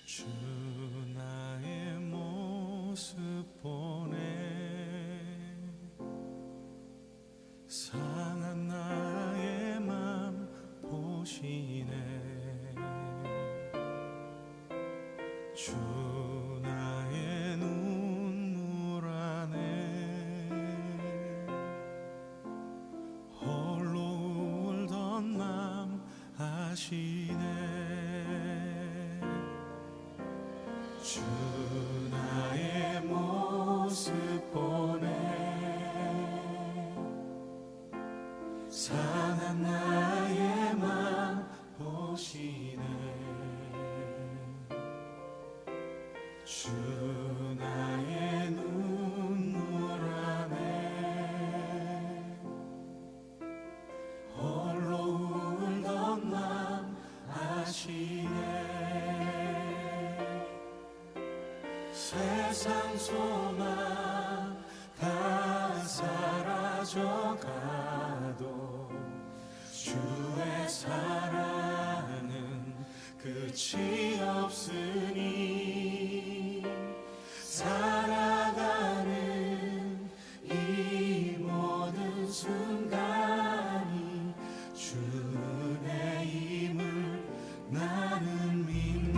주 나의 모습 보네 상한 나의 맘 보시네 주 나의 눈물 안에 홀로 울던 맘 아시네 주 나의 모습 보네 상한 나의 맘 보시네 주 나의 눈물 안에 홀로 울던 맘 아시네 세상 소망 다 사라져가도 주의 사랑은 끝이 없으니 살아가는 이 모든 순간이 주 은혜임을 나는 믿네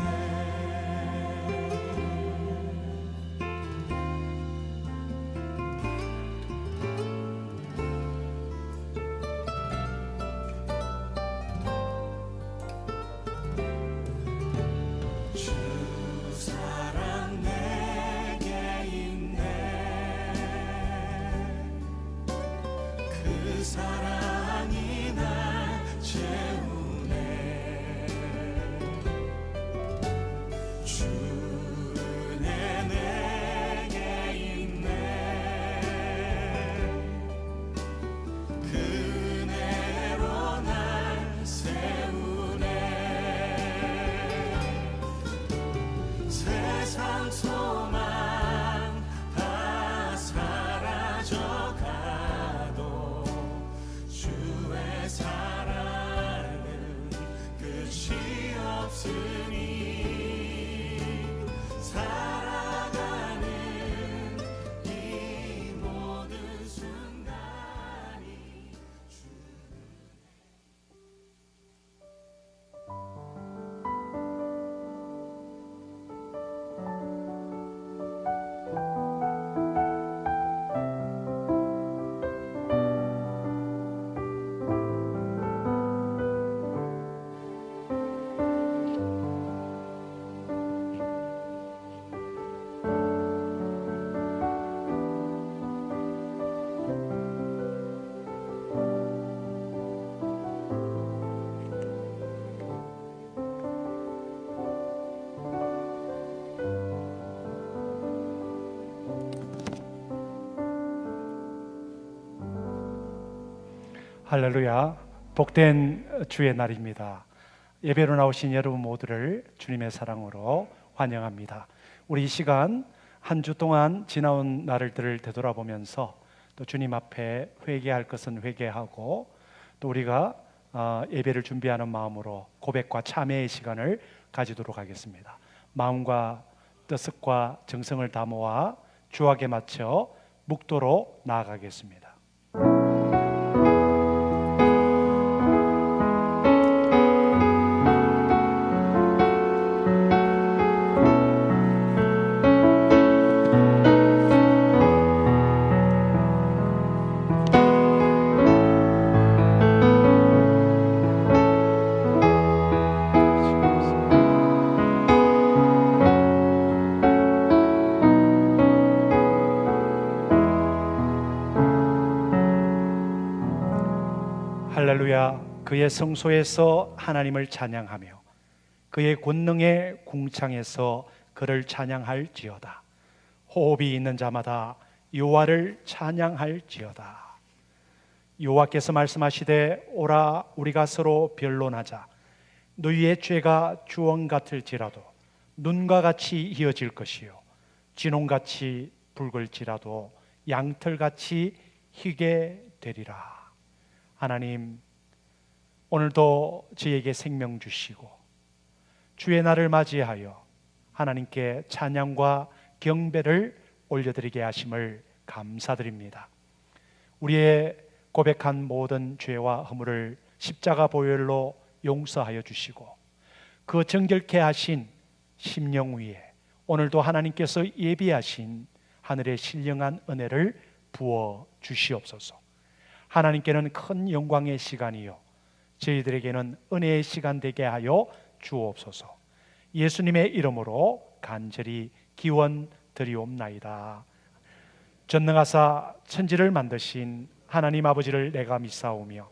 할렐루야. 복된 주의 날입니다. 예배로 나오신 여러분 모두를 주님의 사랑으로 환영합니다. 우리 이 시간 한 주 동안 지나온 날들을 되돌아보면서 또 주님 앞에 회개할 것은 회개하고 또 우리가 예배를 준비하는 마음으로 고백과 참회의 시간을 가지도록 하겠습니다. 마음과 뜻과 정성을 다 모아 주악에 맞춰 묵도로 나아가겠습니다. 할렐루야. 그의 성소에서 하나님을 찬양하며 그의 권능의 궁창에서 그를 찬양할지어다. 호흡이 있는 자마다 여호와를 찬양할지어다. 여호와께서 말씀하시되 오라 우리가 서로 변론하자. 너희의 죄가 주원 같을지라도 눈과 같이 이어질 것이요 진홍같이 붉을지라도 양털같이 희게 되리라. 하나님, 오늘도 저에게 생명 주시고 주의 날을 맞이하여 하나님께 찬양과 경배를 올려드리게 하심을 감사드립니다. 우리의 고백한 모든 죄와 허물을 십자가 보혈로 용서하여 주시고 그 정결케 하신 심령 위에 오늘도 하나님께서 예비하신 하늘의 신령한 은혜를 부어 주시옵소서. 하나님께는 큰 영광의 시간이요 저희들에게는 은혜의 시간 되게 하여 주옵소서. 예수님의 이름으로 간절히 기원 드리옵나이다. 전능하사 천지를 만드신 하나님 아버지를 내가 믿사오며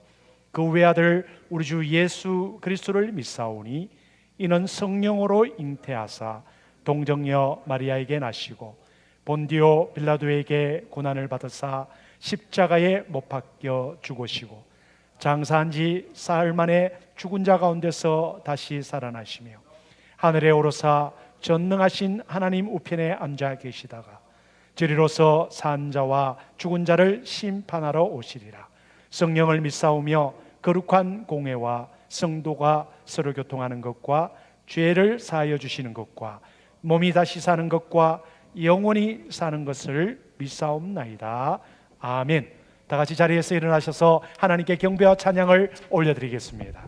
그 외아들 우리 주 예수 그리스도를 믿사오니 이는 성령으로 잉태하사 동정녀 마리아에게 나시고 본디오 빌라도에게 고난을 받으사 십자가에 못 박혀 죽으시고 장사한 지 사흘 만에 죽은 자 가운데서 다시 살아나시며 하늘에 오르사 전능하신 하나님 우편에 앉아 계시다가 저리로서 산 자와 죽은 자를 심판하러 오시리라. 성령을 믿사오며 거룩한 공회와 성도가 서로 교통하는 것과 죄를 사하여 주시는 것과 몸이 다시 사는 것과 영원히 사는 것을 믿사옵나이다. 아멘. 다 같이 자리에서 일어나셔서 하나님께 경배와 찬양을 올려드리겠습니다.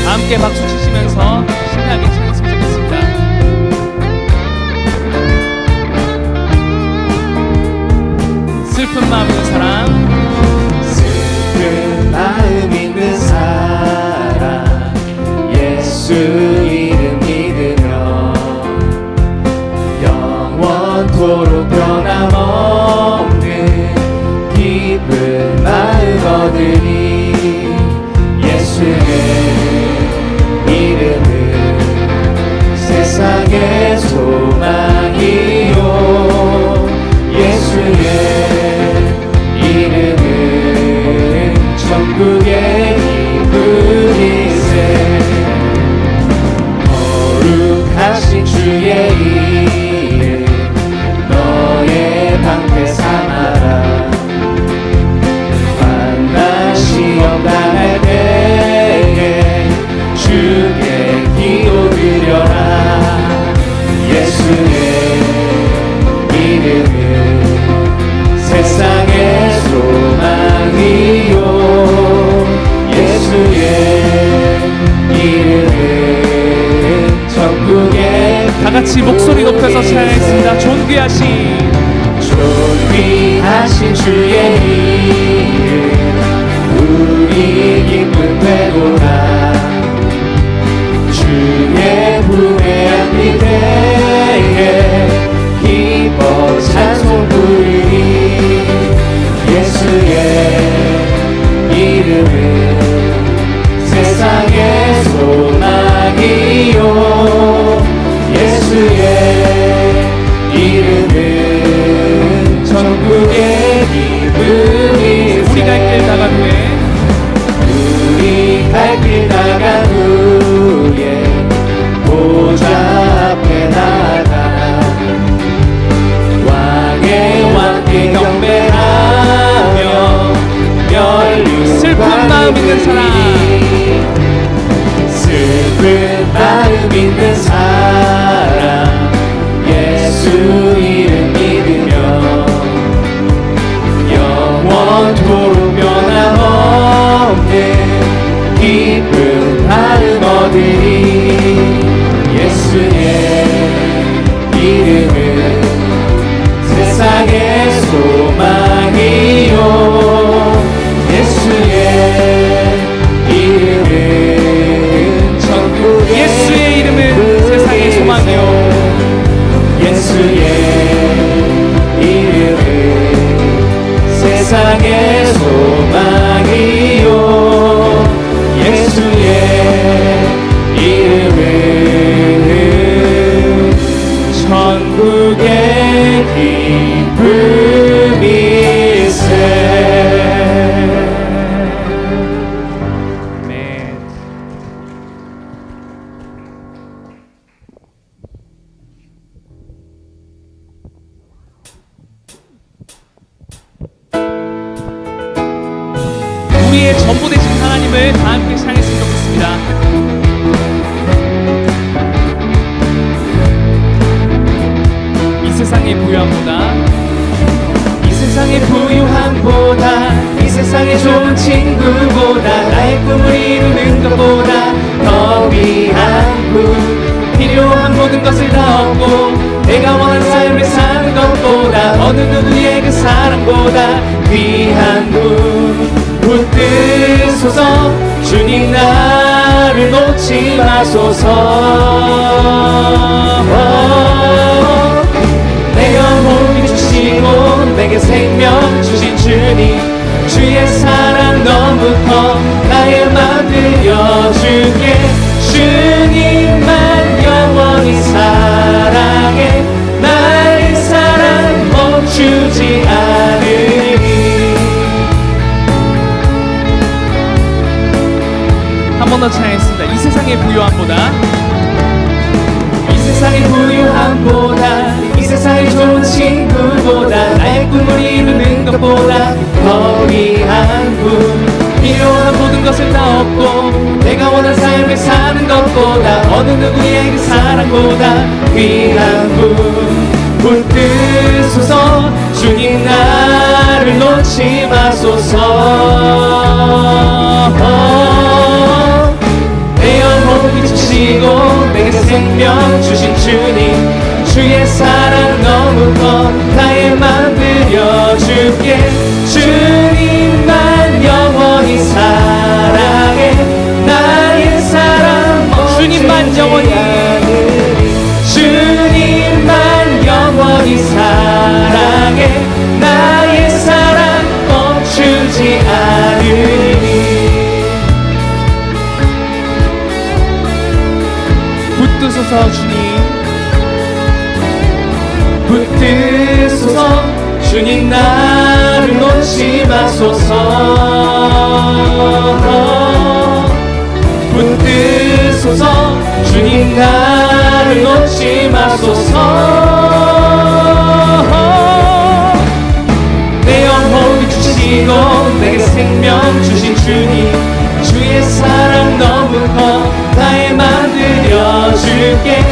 함께 박수 치시면서 신나게 찬양했으면 좋겠습니다. 슬픈 마음 있는 사람, 슬픈 마음 있는 사람 예수 이름 믿으며 영원토록 변함없는 기쁜 마음 얻으리. 예수의 이름은 세상의 소망이요 예수의 이름은 천국의 기쁨이세. 거룩하신 주의 이름 너의 방패 삼아라. 만난 시험 당할 때에 주께 기도드려라. 예수의 이름은 세상의 소망이요 예수의 이름은 천국의 다 같이 목소리 높여서 찬양했습니다. 존귀하신 주의 이름 우리 기쁨 되도다. 주의 품에 안길 때에 기뻐 찬송 부르리. 예수의 이름은 세상의 소망이요 예수의 이름은 마음 있는 사람, 슬픈 마음 있는 사람 예수 이름 믿으며 영원토록 변함없는 기쁜 마음 얻으리. 예수의 이름은 세상의 소망이요 예수의 이름은 천국의 예수의 이름은 세상의 소망이요 예수의 이름은 세상의 소망이요 예수의 이름은 천국의 기쁨일세. 네. 우리의 전부 되신 하나님을 다 함께 찬양했으면 좋겠습니다. 이 세상의 부유함보다, 이 세상의 부유함보다 이 세상의 좋은 친구보다 나의 꿈을 이루는 것보다 더 위한 분 필요한 모든 것을 다 얻고 내가 원하는 삶을 사는 것보다 어느 누구의 그 사랑보다 귀한 분 붙드소서. 주님 나를 놓지 마소서. 내 영혼 비추시고 내게 생명 주신 주님 주의 사랑 너무 커 나의 맘 들려주게. 주님만 영원히 사랑해 나의 사랑 멈추지 않으리. 한 번 더 찬양했습니다. 이 세상의 부유함보다, 이 세상의 부유함보다 이 세상의 좋은 친구보다 나의 꿈을 이루는 것보다 더 위한 분 필요한 모든 것을 다 얻고 내가 원하는 삶을 사는 것보다 어느 누구의 그 사랑보다 귀한 분 붙드소서. 주님 나를 놓지 마소서. 내 영혼 비추시고 내게 생명 주신 주님 주의 사랑 너무 커 나의 맘 들려줄게. 주님만 영원히 사랑해 나의 사랑 주님만 영원히, 주님만 영원히 사랑해 나의 사랑 멈추지 않으리. 붙드소서 주님, 붙드소서. 주님 나를 놓지 마소서. 붙드소서. 주님 나를 놓지 마소서. 내 영혼 비추시고 내게 생명 주신 주님 주의 사랑 너무 커 나의 맘 들려줄게.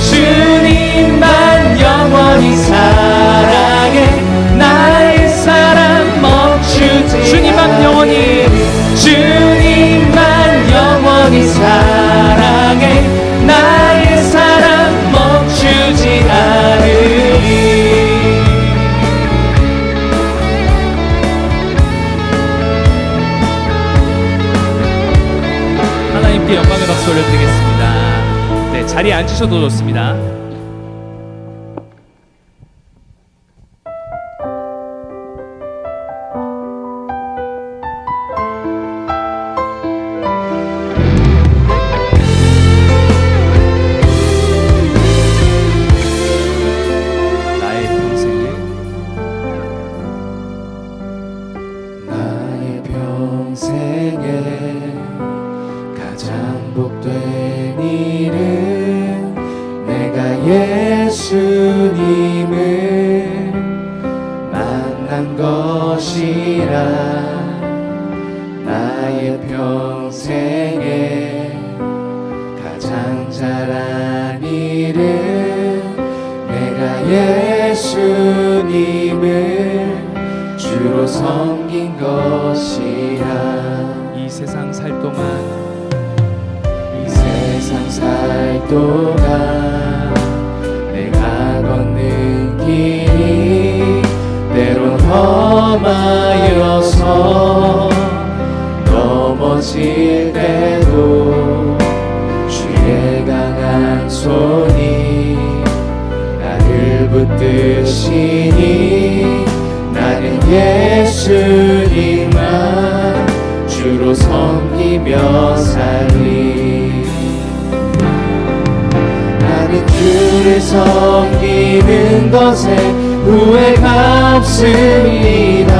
주님만 영원히 사랑해 나의 사랑 멈추지 주님만 영원히, 주님만 영원히 사랑해 나의 사랑 멈추지 않으리. 하나님께 영광의 박수 올려드리겠습니다. 네, 자리에 앉으셔도 좋습니다. 나의 평생에 나의 평생에 가장 복된 일은 내가 예수님을 만난 것이라. 나의 나의 평생에 가장 잘한 일은 내가 예수님을 주로 섬긴 것이라. 이 세상 살 동안 이 세상 살 동안 내가 걷는 길이 때론 험하여서 넘어질 때도 주의 강한 손이 나를 붙드시니 나는 예수님만 주로 섬기며 살리. 나는 주를 섬기는 것에 후회가 없습니다.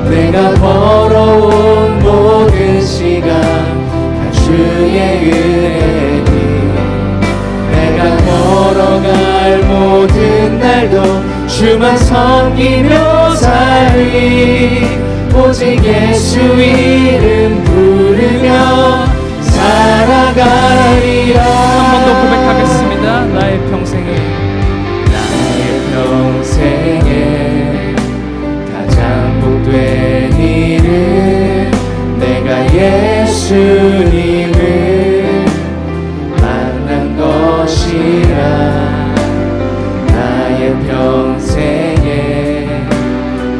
내가 벌어온 모든 시간 다 주의 은혜니 내가 걸어갈 모든 날도 주만 섬기며 살리. 오직 예수 이름 부르며 살아가리라. 한 번 더 고백하겠습니다. 나의 평생에 가장 복된 일은 내가 예수님을 만난 것이라. 나의 평생에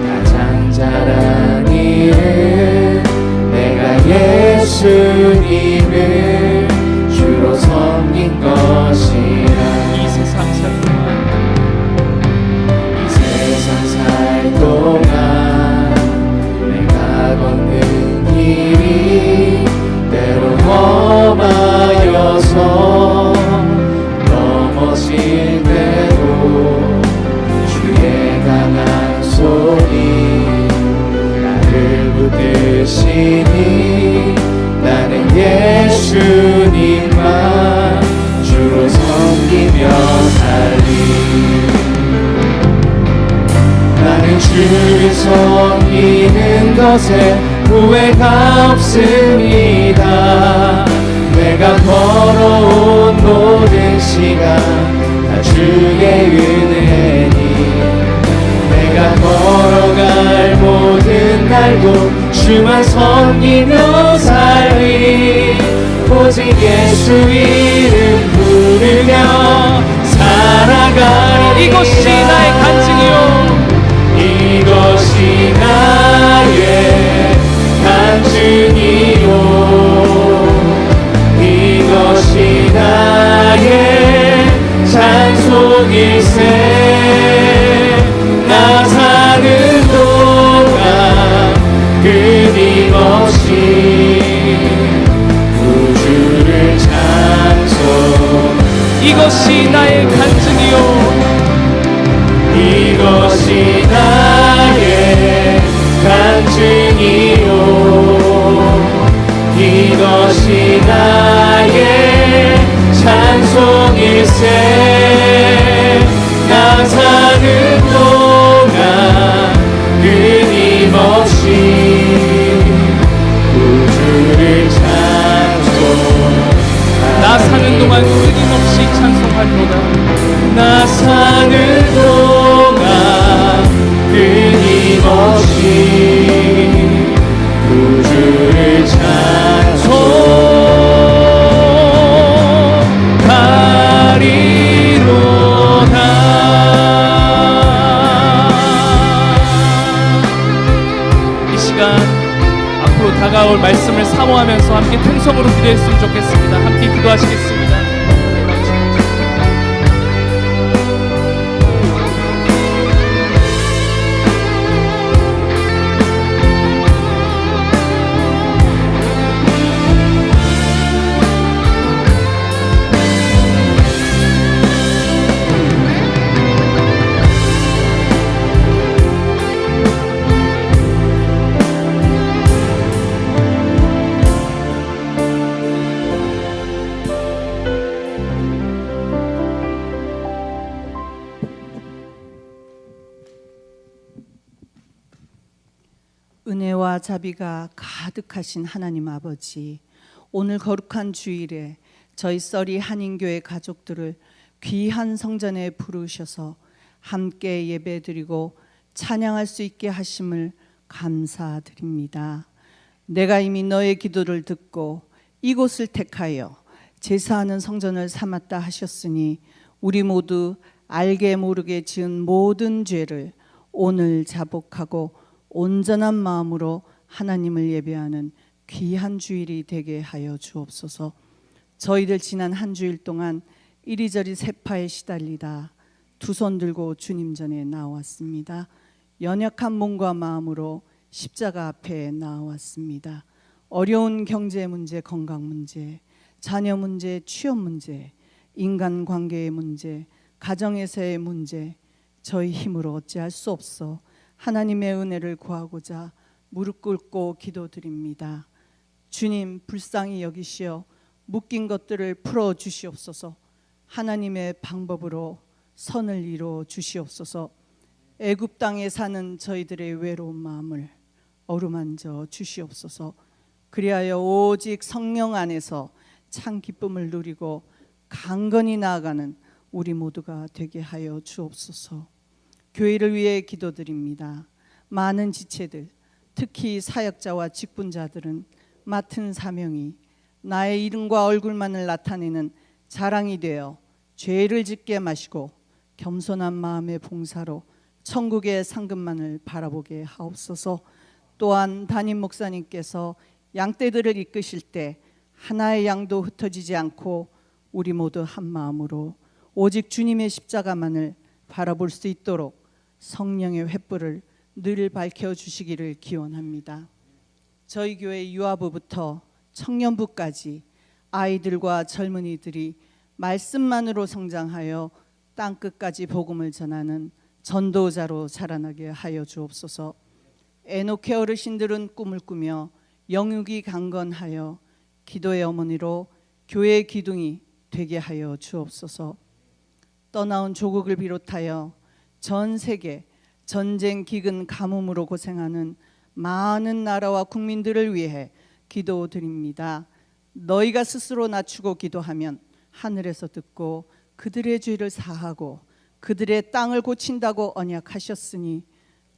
가장 잘한 일은 내가 예수님을 주로 섬긴 것이라. 이 세상 살 동안 동안 내가 걷는 길이 때로 험하여서 넘어질 때도 주의 강한 손이 나를 붙드시니 나는 예수님만 주로 섬기며 살리. 나는 주를 섬기는 것에 후회가 없습니다. 내가 걸어온 모든 시간 다 주의 은혜니 내가 걸어갈 모든 날도 주만 섬기며 살리. 오직 예수 이름 부르며 살아가리. 이것이 나의 간증이요 이것이 나의 간증이요 이것이 나의 찬송일세. 나 사는 동안 끊임없이 구주를 찬송. 이것이 나의 간증이요 이것이 나의 간증이요 이것이 나의 찬송일세. 나 사는 동안 끊임없이 구주를 찬송. 나 사는 동안 끊임없이 찬송하리로다. 나 사는 동안 끊임없이 구주를 찬송하리로다. 이 시간 앞으로 다가올 말씀을 사모하면서 함께 통성으로 기도했으면 좋겠습니다. 함께 기도하시겠습니다. 은혜와 자비가 가득하신 하나님 아버지, 오늘 거룩한 주일에 저희 썰이 한인교회 가족들을 귀한 성전에 부르셔서 함께 예배드리고 찬양할 수 있게 하심을 감사드립니다. 내가 이미 너의 기도를 듣고 이곳을 택하여 제사하는 성전을 삼았다 하셨으니 우리 모두 알게 모르게 지은 모든 죄를 오늘 자복하고 온전한 마음으로 하나님을 예배하는 귀한 주일이 되게 하여 주옵소서. 저희들 지난 한 주일 동안 이리저리 세파에 시달리다 두 손 들고 주님 전에 나왔습니다. 연약한 몸과 마음으로 십자가 앞에 나왔습니다. 어려운 경제 문제, 건강 문제, 자녀 문제, 취업 문제, 인간관계의 문제, 가정에서의 문제, 저희 힘으로 어찌할 수 없어 하나님의 은혜를 구하고자 무릎 꿇고 기도드립니다. 주님, 불쌍히 여기시어 묶인 것들을 풀어 주시옵소서. 하나님의 방법으로 선을 이루어 주시옵소서. 애굽 땅에 사는 저희들의 외로운 마음을 어루만져 주시옵소서. 그리하여 오직 성령 안에서 참 기쁨을 누리고 강건히 나아가는 우리 모두가 되게 하여 주옵소서. 교회를 위해 기도드립니다. 많은 지체들, 특히 사역자와 직분자들은 맡은 사명이 나의 이름과 얼굴만을 나타내는 자랑이 되어 죄를 짓게 마시고 겸손한 마음의 봉사로 천국의 상급만을 바라보게 하옵소서. 또한 담임 목사님께서 양떼들을 이끄실 때 하나의 양도 흩어지지 않고 우리 모두 한 마음으로 오직 주님의 십자가만을 바라볼 수 있도록 성령의 횃불을 늘 밝혀주시기를 기원합니다. 저희 교회 유아부부터 청년부까지 아이들과 젊은이들이 말씀만으로 성장하여 땅끝까지 복음을 전하는 전도자로 자라나게 하여 주옵소서. 에녹의 어르신들은 꿈을 꾸며 영육이 강건하여 기도의 어머니로 교회의 기둥이 되게 하여 주옵소서. 떠나온 조국을 비롯하여 전 세계 전쟁, 기근, 가뭄으로 고생하는 많은 나라와 국민들을 위해 기도드립니다. 너희가 스스로 낮추고 기도하면 하늘에서 듣고 그들의 죄를 사하고 그들의 땅을 고친다고 언약하셨으니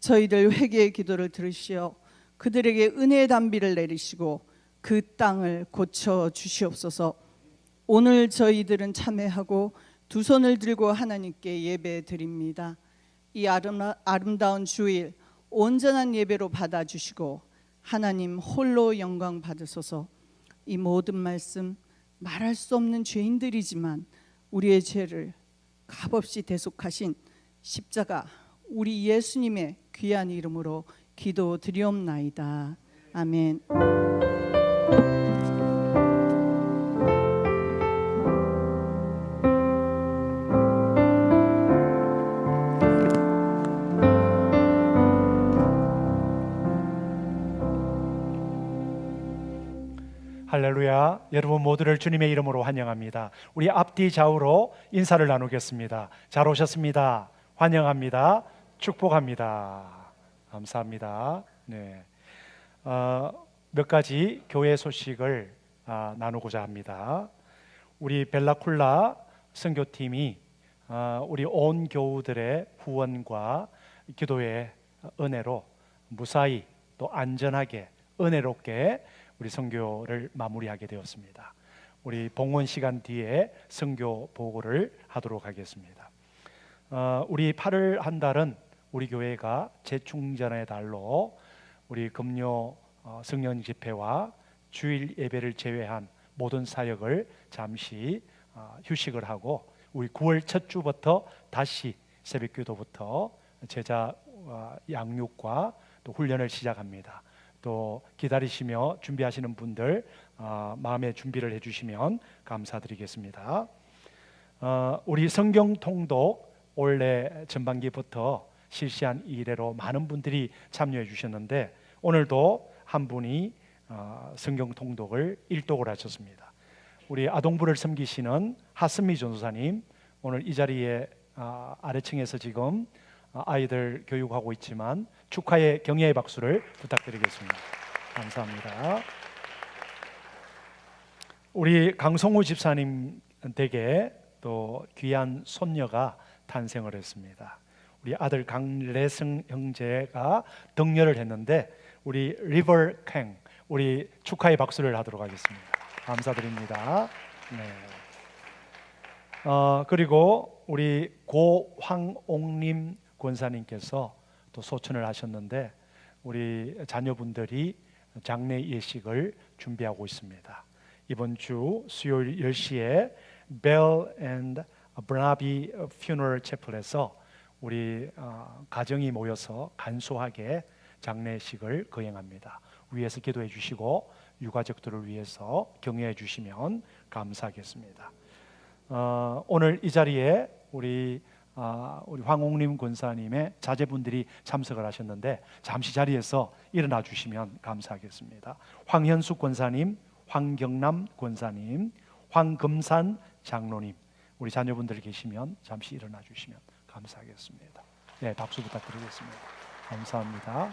저희들 회개의 기도를 들으시어 그들에게 은혜의 단비를 내리시고 그 땅을 고쳐 주시옵소서. 오늘 저희들은 참회하고 두 손을 들고 하나님께 예배 드립니다. 이 아름다운 주일 온전한 예배로 받아주시고 하나님 홀로 영광 받으소서. 이 모든 말씀 말할 수 없는 죄인들이지만 우리의 죄를 값없이 대속하신 십자가 우리 예수님의 귀한 이름으로 기도드리옵나이다. 아멘. 할렐루야. 여러분 모두를 주님의 이름으로 환영합니다. 우리 앞뒤 좌우로 인사를 나누겠습니다. 잘 오셨습니다. 환영합니다. 축복합니다. 감사합니다. 네. 몇 가지 교회 소식을 나누고자 합니다. 우리 벨라쿨라 선교팀이 우리 온 교우들의 후원과 기도의 은혜로 무사히 또 안전하게 은혜롭게 우리 선교를 마무리하게 되었습니다. 우리 봉헌 시간 뒤에 선교 보고를 하도록 하겠습니다. 우리 8월 한 달은 우리 교회가 재충전의 달로 우리 금요 성령 집회와 주일 예배를 제외한 모든 사역을 잠시 휴식을 하고 우리 9월 첫 주부터 다시 새벽 기도부터 제자 양육과 또 훈련을 시작합니다. 또 기다리시며 준비하시는 분들 마음의 준비를 해주시면 감사드리겠습니다. 우리 성경 통독 올해 전반기부터 실시한 이래로 많은 분들이 참여해 주셨는데 오늘도 한 분이 성경 통독을 일독을 하셨습니다. 우리 아동부를 섬기시는 하스미 전도사님 오늘 이 자리에 아래층에서 지금 아이들 교육하고 있지만 축하의 격려의 박수를 부탁드리겠습니다. 감사합니다. 우리 강성우 집사님 댁에 또 귀한 손녀가 탄생을 했습니다. 우리 아들 강래승 형제가 덕녀를 했는데 우리 리버 캥 우리 축하의 박수를 하도록 하겠습니다. 감사드립니다. 네. 그리고 우리 고황옥림 권사님께서 또 소천을 하셨는데 우리 자녀분들이 장례 예식을 준비하고 있습니다. 이번 주 수요일 10시에 Bell and Barnaby Funeral Chapel에서 우리 가정이 모여서 간소하게 장례식을 거행합니다. 위에서 기도해 주시고 유가족들을 위해서 격려해 주시면 감사하겠습니다. 오늘 이 자리에 우리 황옥림 권사님의 자제분들이 참석을 하셨는데 잠시 자리에서 일어나 주시면 감사하겠습니다. 황현숙 권사님, 황경남 권사님, 황금산 장로님, 우리 자녀분들 계시면 잠시 일어나 주시면 감사하겠습니다. 네, 박수 부탁드리겠습니다. 감사합니다.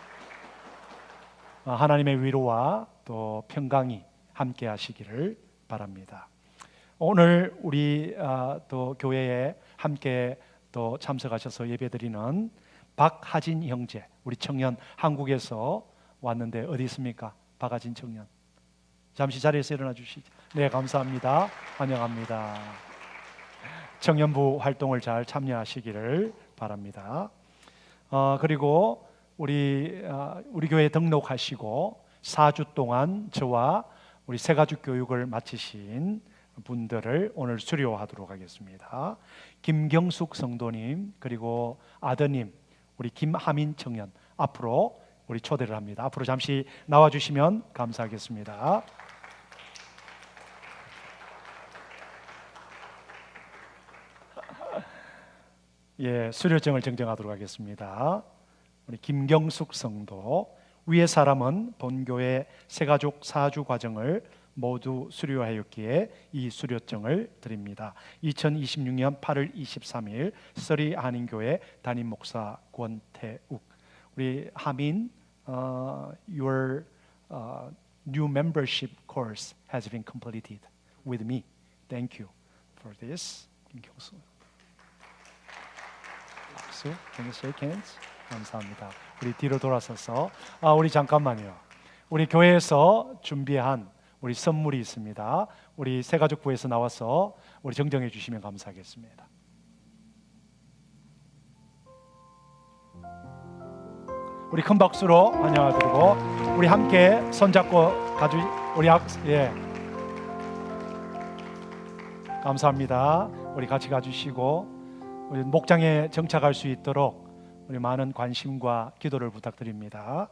하나님의 위로와 또 평강이 함께 하시기를 바랍니다. 오늘 우리 또 교회에 함께 또 참석하셔서 예배드리는 박하진 형제, 우리 청년 한국에서 왔는데 어디 있습니까? 박하진 청년. 잠시 자리에서 일어나 주시죠. 네, 감사합니다. 환영합니다. 청년부 활동을 잘 참여하시기를 바랍니다. 그리고 우리 교회에 등록하시고 4주 동안 저와 우리 새가족 교육을 마치신 분들을 오늘 수료하도록 하겠습니다. 김경숙 성도님 그리고 아드님 우리 김하민 청년 앞으로 우리 초대를 합니다. 앞으로 잠시 나와주시면 감사하겠습니다. 예, 수료증을 증정하도록 하겠습니다. 우리 김경숙 성도, 위의 사람은 본교회 새가족 4주 과정을 모두 수료하였기에 이 수료증을 드립니다. 2026년 8월 23일 서리 한인교회 담임 목사 권태욱. 우리 하민, your new membership course has been completed with me. Thank you for this. 김경숙. 박수. Can you shake hands? 감사합니다. 우리 뒤로 돌아서서 우리 잠깐만요. 우리 교회에서 준비한 우리 선물이 있습니다. 우리 새가족부에서 나와서 우리 정정해 주시면 감사하겠습니다. 우리 큰 박수로 환영드리고 우리 함께 손잡고 우리 감사합니다. 우리 같이 가주시고 우리 목장에 정착할 수 있도록 우리 많은 관심과 기도를 부탁드립니다.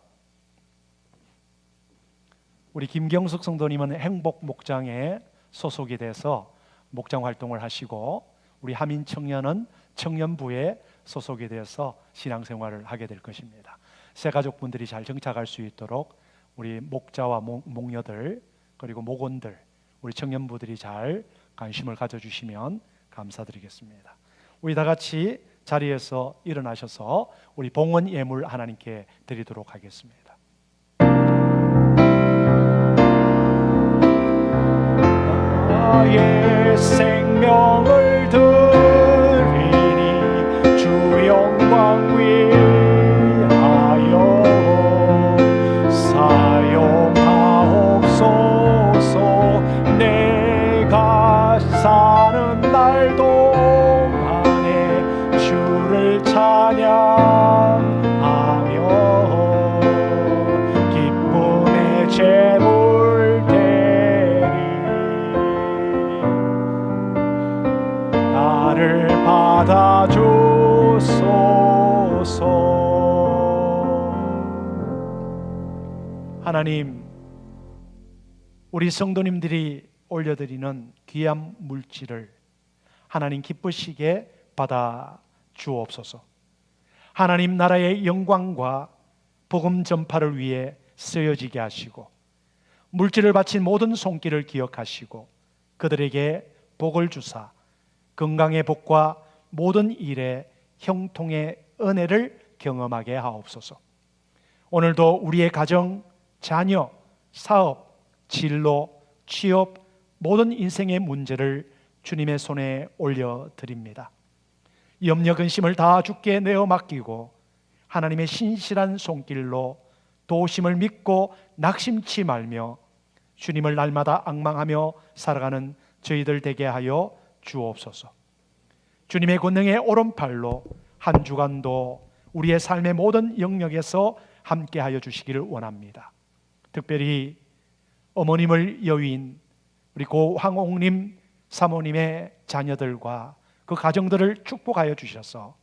우리 김경숙 성도님은 행복 목장에 소속이 돼서 목장 활동을 하시고 우리 하민 청년은 청년부에 소속이 돼서 신앙생활을 하게 될 것입니다. 새 가족분들이 잘 정착할 수 있도록 우리 목자와 목녀들 그리고 목원들 우리 청년부들이 잘 관심을 가져주시면 감사드리겠습니다. 우리 다 같이 자리에서 일어나셔서 우리 봉헌 예물 하나님께 드리도록 하겠습니다. 나의 생명을 드리니 주 영광 위하여 사용하옵소서. 내가 사는 날도 찬양하며 기쁨의 제물 드리 나를 받아주소서. 하나님, 우리 성도님들이 올려드리는 귀한 물질을 하나님 기쁘시게 받아 주옵소서. 하나님 나라의 영광과 복음 전파를 위해 쓰여지게 하시고 물질을 바친 모든 손길을 기억하시고 그들에게 복을 주사 건강의 복과 모든 일에 형통의 은혜를 경험하게 하옵소서. 오늘도 우리의 가정, 자녀, 사업, 진로, 취업, 모든 인생의 문제를 주님의 손에 올려드립니다. 염려 근심을 다 주께 내어 맡기고 하나님의 신실한 손길로 도우심을 믿고 낙심치 말며 주님을 날마다 앙망하며 살아가는 저희들 되게 하여 주옵소서. 주님의 권능의 오른팔로 한 주간도 우리의 삶의 모든 영역에서 함께 하여 주시기를 원합니다. 특별히 어머님을 여윈 우리 고 황옥님 사모님의 자녀들과 그 가정들을 축복하여 주셔서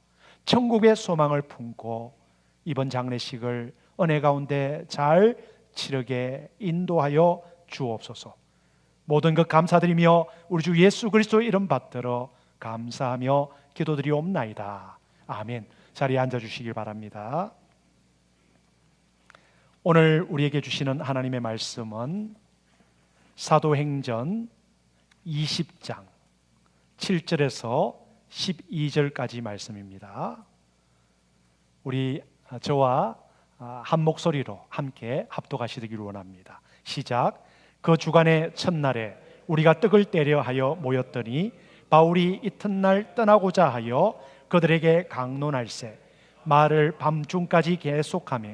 천국의 소망을 품고 이번 장례식을 은혜 가운데 잘 치르게 인도하여 주옵소서. 모든 것 감사드리며 우리 주 예수 그리스도 이름 받들어 감사하며 기도드리옵나이다. 아멘. 자리에 앉아주시길 바랍니다. 오늘 우리에게 주시는 하나님의 말씀은 사도행전 20장 7절에서 12절까지 말씀입니다. 우리 저와 한 목소리로 함께 합독하시기를 원합니다. 시작. 그 주간의 첫날에 우리가 떡을 떼려 하여 모였더니 바울이 이튿날 떠나고자 하여 그들에게 강론할세 말을 밤중까지 계속하며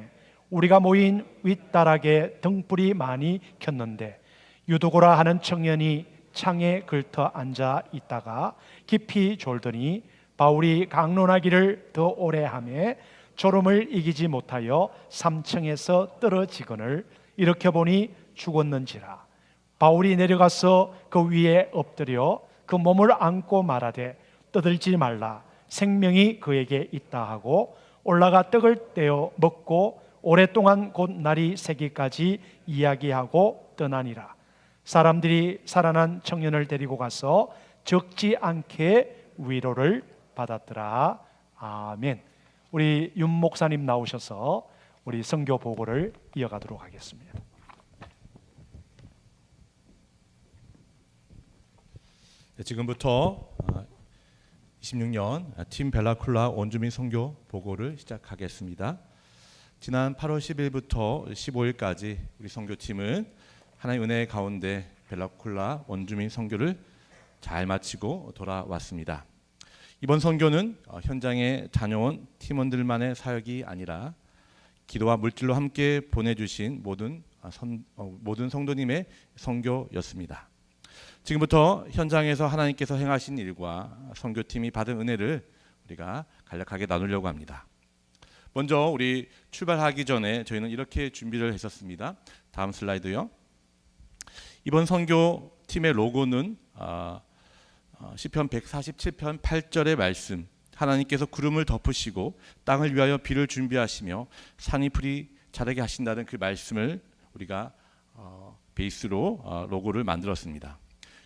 우리가 모인 윗다락에 등불이 많이 켰는데 유도고라 하는 청년이 창에 걸터 앉아 있다가 깊이 졸더니 바울이 강론하기를 더 오래 하며 졸음을 이기지 못하여 3층에서 떨어지거늘 일으켜 보니 죽었는지라. 바울이 내려가서 그 위에 엎드려 그 몸을 안고 말하되 떠들지 말라 생명이 그에게 있다 하고 올라가 떡을 떼어 먹고 오랫동안 곧 날이 새기까지 이야기하고 떠나니라. 사람들이 살아난 청년을 데리고 가서 적지 않게 위로를 받았더라. 아멘. 우리 윤 목사님 나오셔서 우리 선교 보고를 이어가도록 하겠습니다. 네, 지금부터 26년 팀 벨라쿨라 원주민 선교 보고를 시작하겠습니다. 지난 8월 10일부터 15일까지 우리 선교팀은 하나님의 은혜 가운데 벨라쿨라 원주민 선교를 잘 마치고 돌아왔습니다. 이번 선교는 현장에 다녀온 팀원들만의 사역이 아니라 기도와 물질로 함께 보내주신 모든 성도님의 선교였습니다. 지금부터 현장에서 하나님께서 행하신 일과 선교팀이 받은 은혜를 우리가 간략하게 나누려고 합니다. 먼저 우리 출발하기 전에 저희는 이렇게 준비를 했었습니다. 다음 슬라이드요. 이번 선교팀의 로고는 시편 147편 8절의 말씀, 하나님께서 구름을 덮으시고 땅을 위하여 비를 준비하시며 산이 풀이 자라게 하신다는 그 말씀을 우리가 베이스로 로고를 만들었습니다.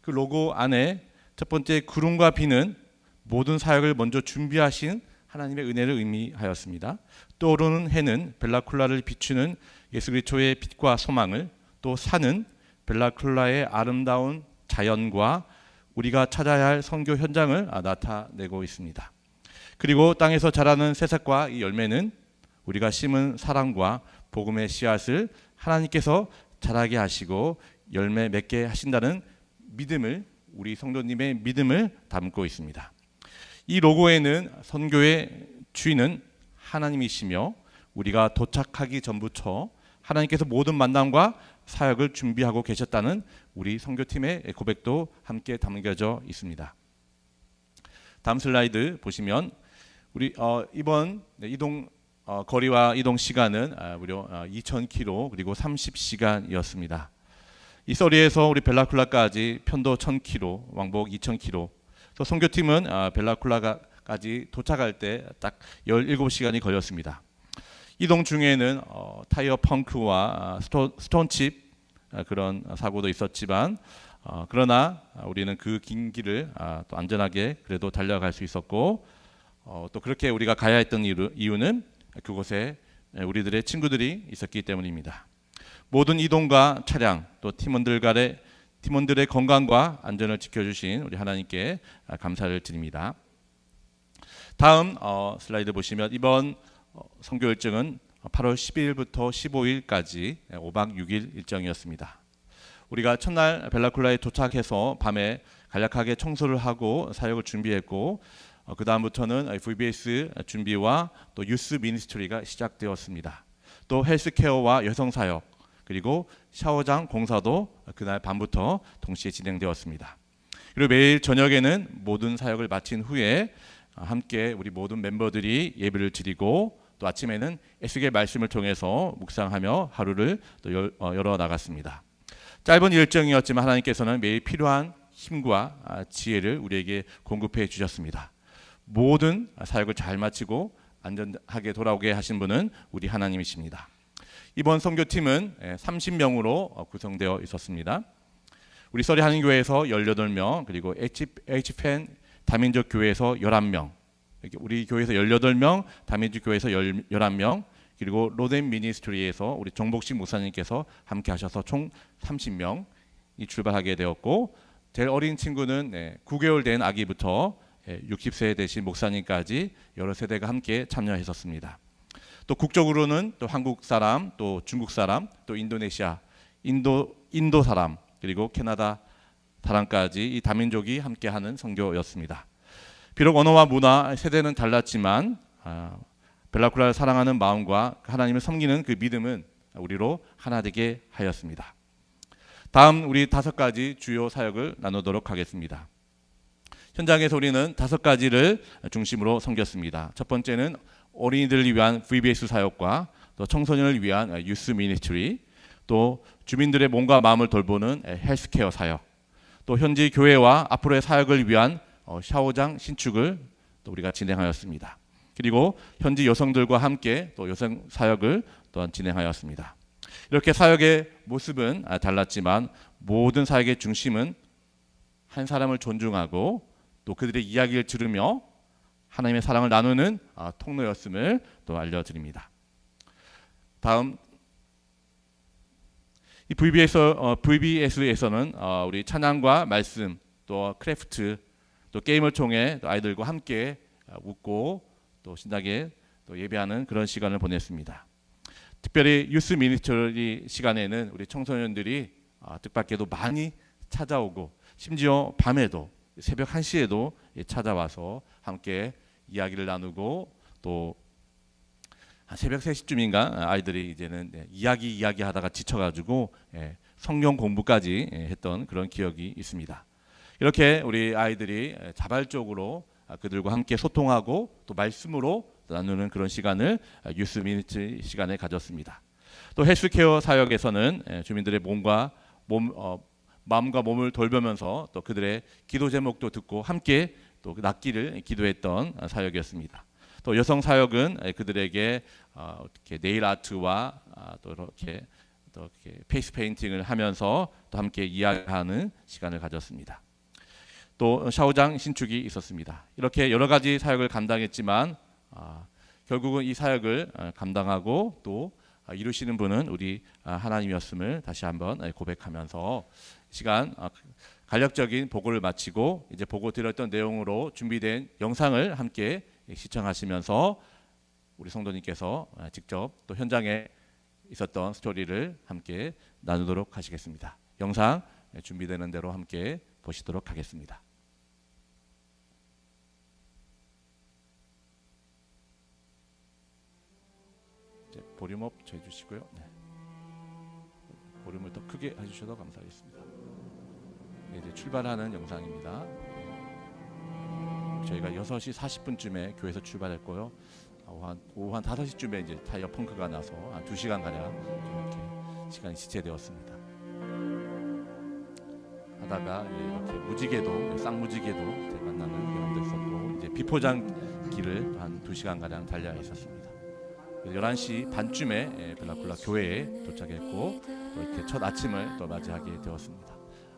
그 로고 안에 첫 번째 구름과 비는 모든 사역을 먼저 준비하신 하나님의 은혜를 의미하였습니다. 떠오르는 해는 벨라쿨라를 비추는 예수 그리스도의 빛과 소망을, 또 산은 벨라쿨라의 아름다운 자연과 우리가 찾아야 할 선교 현장을 나타내고 있습니다. 그리고 땅에서 자라는 새싹과 이 열매는 우리가 심은 사랑과 복음의 씨앗을 하나님께서 자라게 하시고 열매 맺게 하신다는 믿음을, 우리 성도님의 믿음을 담고 있습니다. 이 로고에는 선교의 주인은 하나님이시며 우리가 도착하기 전부터 하나님께서 모든 만남과 사역을 준비하고 계셨다는 우리 선교팀의 고백도 함께 담겨져 있습니다. 다음 슬라이드 보시면 우리 이번 이동 거리와 이동 시간은 무려 2,000km 그리고 30시간이었습니다. 이 서리에서 우리 벨라쿨라까지 편도 1,000km, 왕복 2,000km. 그래서 선교팀은 벨라쿨라까지 도착할 때 딱 17시간이 걸렸습니다. 이동 중에는 타이어 펑크와 스톤칩 그런 사고도 있었지만 그러나 우리는 그 긴 길을 또 안전하게 그래도 달려갈 수 있었고 또 그렇게 우리가 가야 했던 이유는 그곳에 우리들의 친구들이 있었기 때문입니다. 모든 이동과 차량 또 팀원들의 건강과 안전을 지켜주신 우리 하나님께 감사를 드립니다. 다음 슬라이드 보시면 이번 선교 일정은 8월 12일부터 15일까지 5박 6일 일정이었습니다. 우리가 첫날 벨라쿨라에 도착해서 밤에 간략하게 청소를 하고 사역을 준비했고 그 다음부터는 VBS 준비와 또 유스 미니스트리가 시작되었습니다. 또 헬스케어와 여성사역 그리고 샤워장 공사도 그날 밤부터 동시에 진행되었습니다. 그리고 매일 저녁에는 모든 사역을 마친 후에 함께 우리 모든 멤버들이 예배를 드리고 또 아침에는 에스겔 말씀을 통해서 묵상하며 하루를 또 열어 나갔습니다. 짧은 일정이었지만 하나님께서는 매일 필요한 힘과 지혜를 우리에게 공급해 주셨습니다. 모든 사역을 잘 마치고 안전하게 돌아오게 하신 분은 우리 하나님이십니다. 이번 선교팀은 30명으로 구성되어 있었습니다. 우리 서리 한인교회에서 18명, 그리고 H팬 다민족 교회에서 11명, 우리 교회에서 18명, 다민족 교회에서 11명, 그리고 로덴 미니스트리에서 우리 정복식 목사님께서 함께 하셔서 총 30명이 출발하게 되었고, 제일 어린 친구는 9개월 된 아기부터 60세 되신 목사님까지 여러 세대가 함께 참여했었습니다. 또 국적으로는 또 한국 사람, 또 중국 사람, 또 인도네시아, 인도 사람, 그리고 캐나다 사람까지 이 다민족이 함께하는 선교였습니다. 비록 언어와 문화, 세대는 달랐지만 벨라쿨라를 사랑하는 마음과 하나님을 섬기는 그 믿음은 우리로 하나 되게 하였습니다. 다음 우리 5가지 주요 사역을 나누도록 하겠습니다. 현장에서 우리는 5가지를 중심으로 섬겼습니다. 첫 번째는 어린이들을 위한 VBS 사역과 또 청소년을 위한 유스 미니스트리, 또 주민들의 몸과 마음을 돌보는 헬스케어 사역, 또 현지 교회와 앞으로의 사역을 위한 샤워장 신축을 또 우리가 진행하였습니다. 그리고 현지 여성들과 함께 또 여성 사역을 또한 진행하였습니다. 이렇게 사역의 모습은 달랐지만 모든 사역의 중심은 한 사람을 존중하고 또 그들의 이야기를 들으며 하나님의 사랑을 나누는 통로였음을 또 알려드립니다. 다음 이 VBS에서는 우리 찬양과 말씀, 또 크래프트, 또 게임을 통해 또 아이들과 함께 웃고 또 신나게 또 예배하는 그런 시간을 보냈습니다. 특별히 유스 미니스트리 시간에는 우리 청소년들이 뜻밖에도 많이 찾아오고 심지어 밤에도 새벽 1시에도 찾아와서 함께 이야기를 나누고 또 새벽 3시쯤인가 아이들이 이제는 이야기하다가 지쳐가지고 성경 공부까지 했던 그런 기억이 있습니다. 이렇게 우리 아이들이 자발적으로 그들과 함께 소통하고 또 말씀으로 나누는 그런 시간을 유스 미니트 시간에 가졌습니다. 또 헬스케어 사역에서는 주민들의 마음과 몸을 돌보면서 또 그들의 기도 제목도 듣고 함께 또 낫기를 기도했던 사역이었습니다. 또 여성 사역은 그들에게 이렇게 네일 아트와 또 이렇게 페이스 페인팅을 하면서 또 함께 이야기하는 시간을 가졌습니다. 또 샤워장 신축이 있었습니다. 이렇게 여러 가지 사역을 감당했지만 결국은 이 사역을 감당하고 또 이루시는 분은 우리 하나님이었음을 다시 한번 고백하면서 시간 간략적인 보고를 마치고 이제 보고 드렸던 내용으로 준비된 영상을 함께 시청하시면서 우리 성도님께서 직접 또 현장에 있었던 스토리를 함께 나누도록 하시겠습니다. 영상 준비되는 대로 함께 보시도록 하겠습니다. 이제 볼륨업 해주시고요. 네. 볼륨을 더 크게 해주셔도 감사하겠습니다. 이제 출발하는 영상입니다. 저희가 6시 40분쯤에 교회에서 출발했고요. 오후 한 5시쯤에 이제 타이어 펑크가 나서 한 2시간 가량 이렇게 시간이 지체되었습니다. 하다가 이렇게 무지개도 쌍무지개도 만나는 경험도 있었고 이제 비포장 길을 한 2시간 가량 달려야 있었습니다. 11시 반쯤에 벨라쿨라 교회에 도착했고 또 이렇게 첫 아침을 또 맞이하게 되었습니다.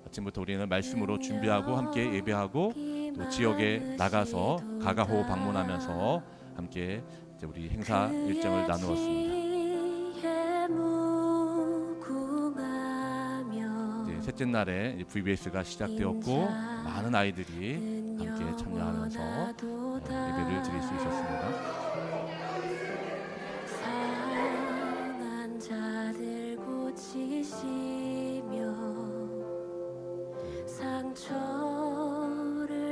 아침부터 우리는 말씀으로 준비하고 함께 예배하고 또 지역에 나가서 가가호 방문하면서 함께 이제 우리 행사 일정을 나누었습니다. 이제 셋째 날에 VBS가 시작되었고 많은 아이들이 함께 참여하면서 예배를 드릴 수 있었습니다. 상한 자들 고치시며 상처를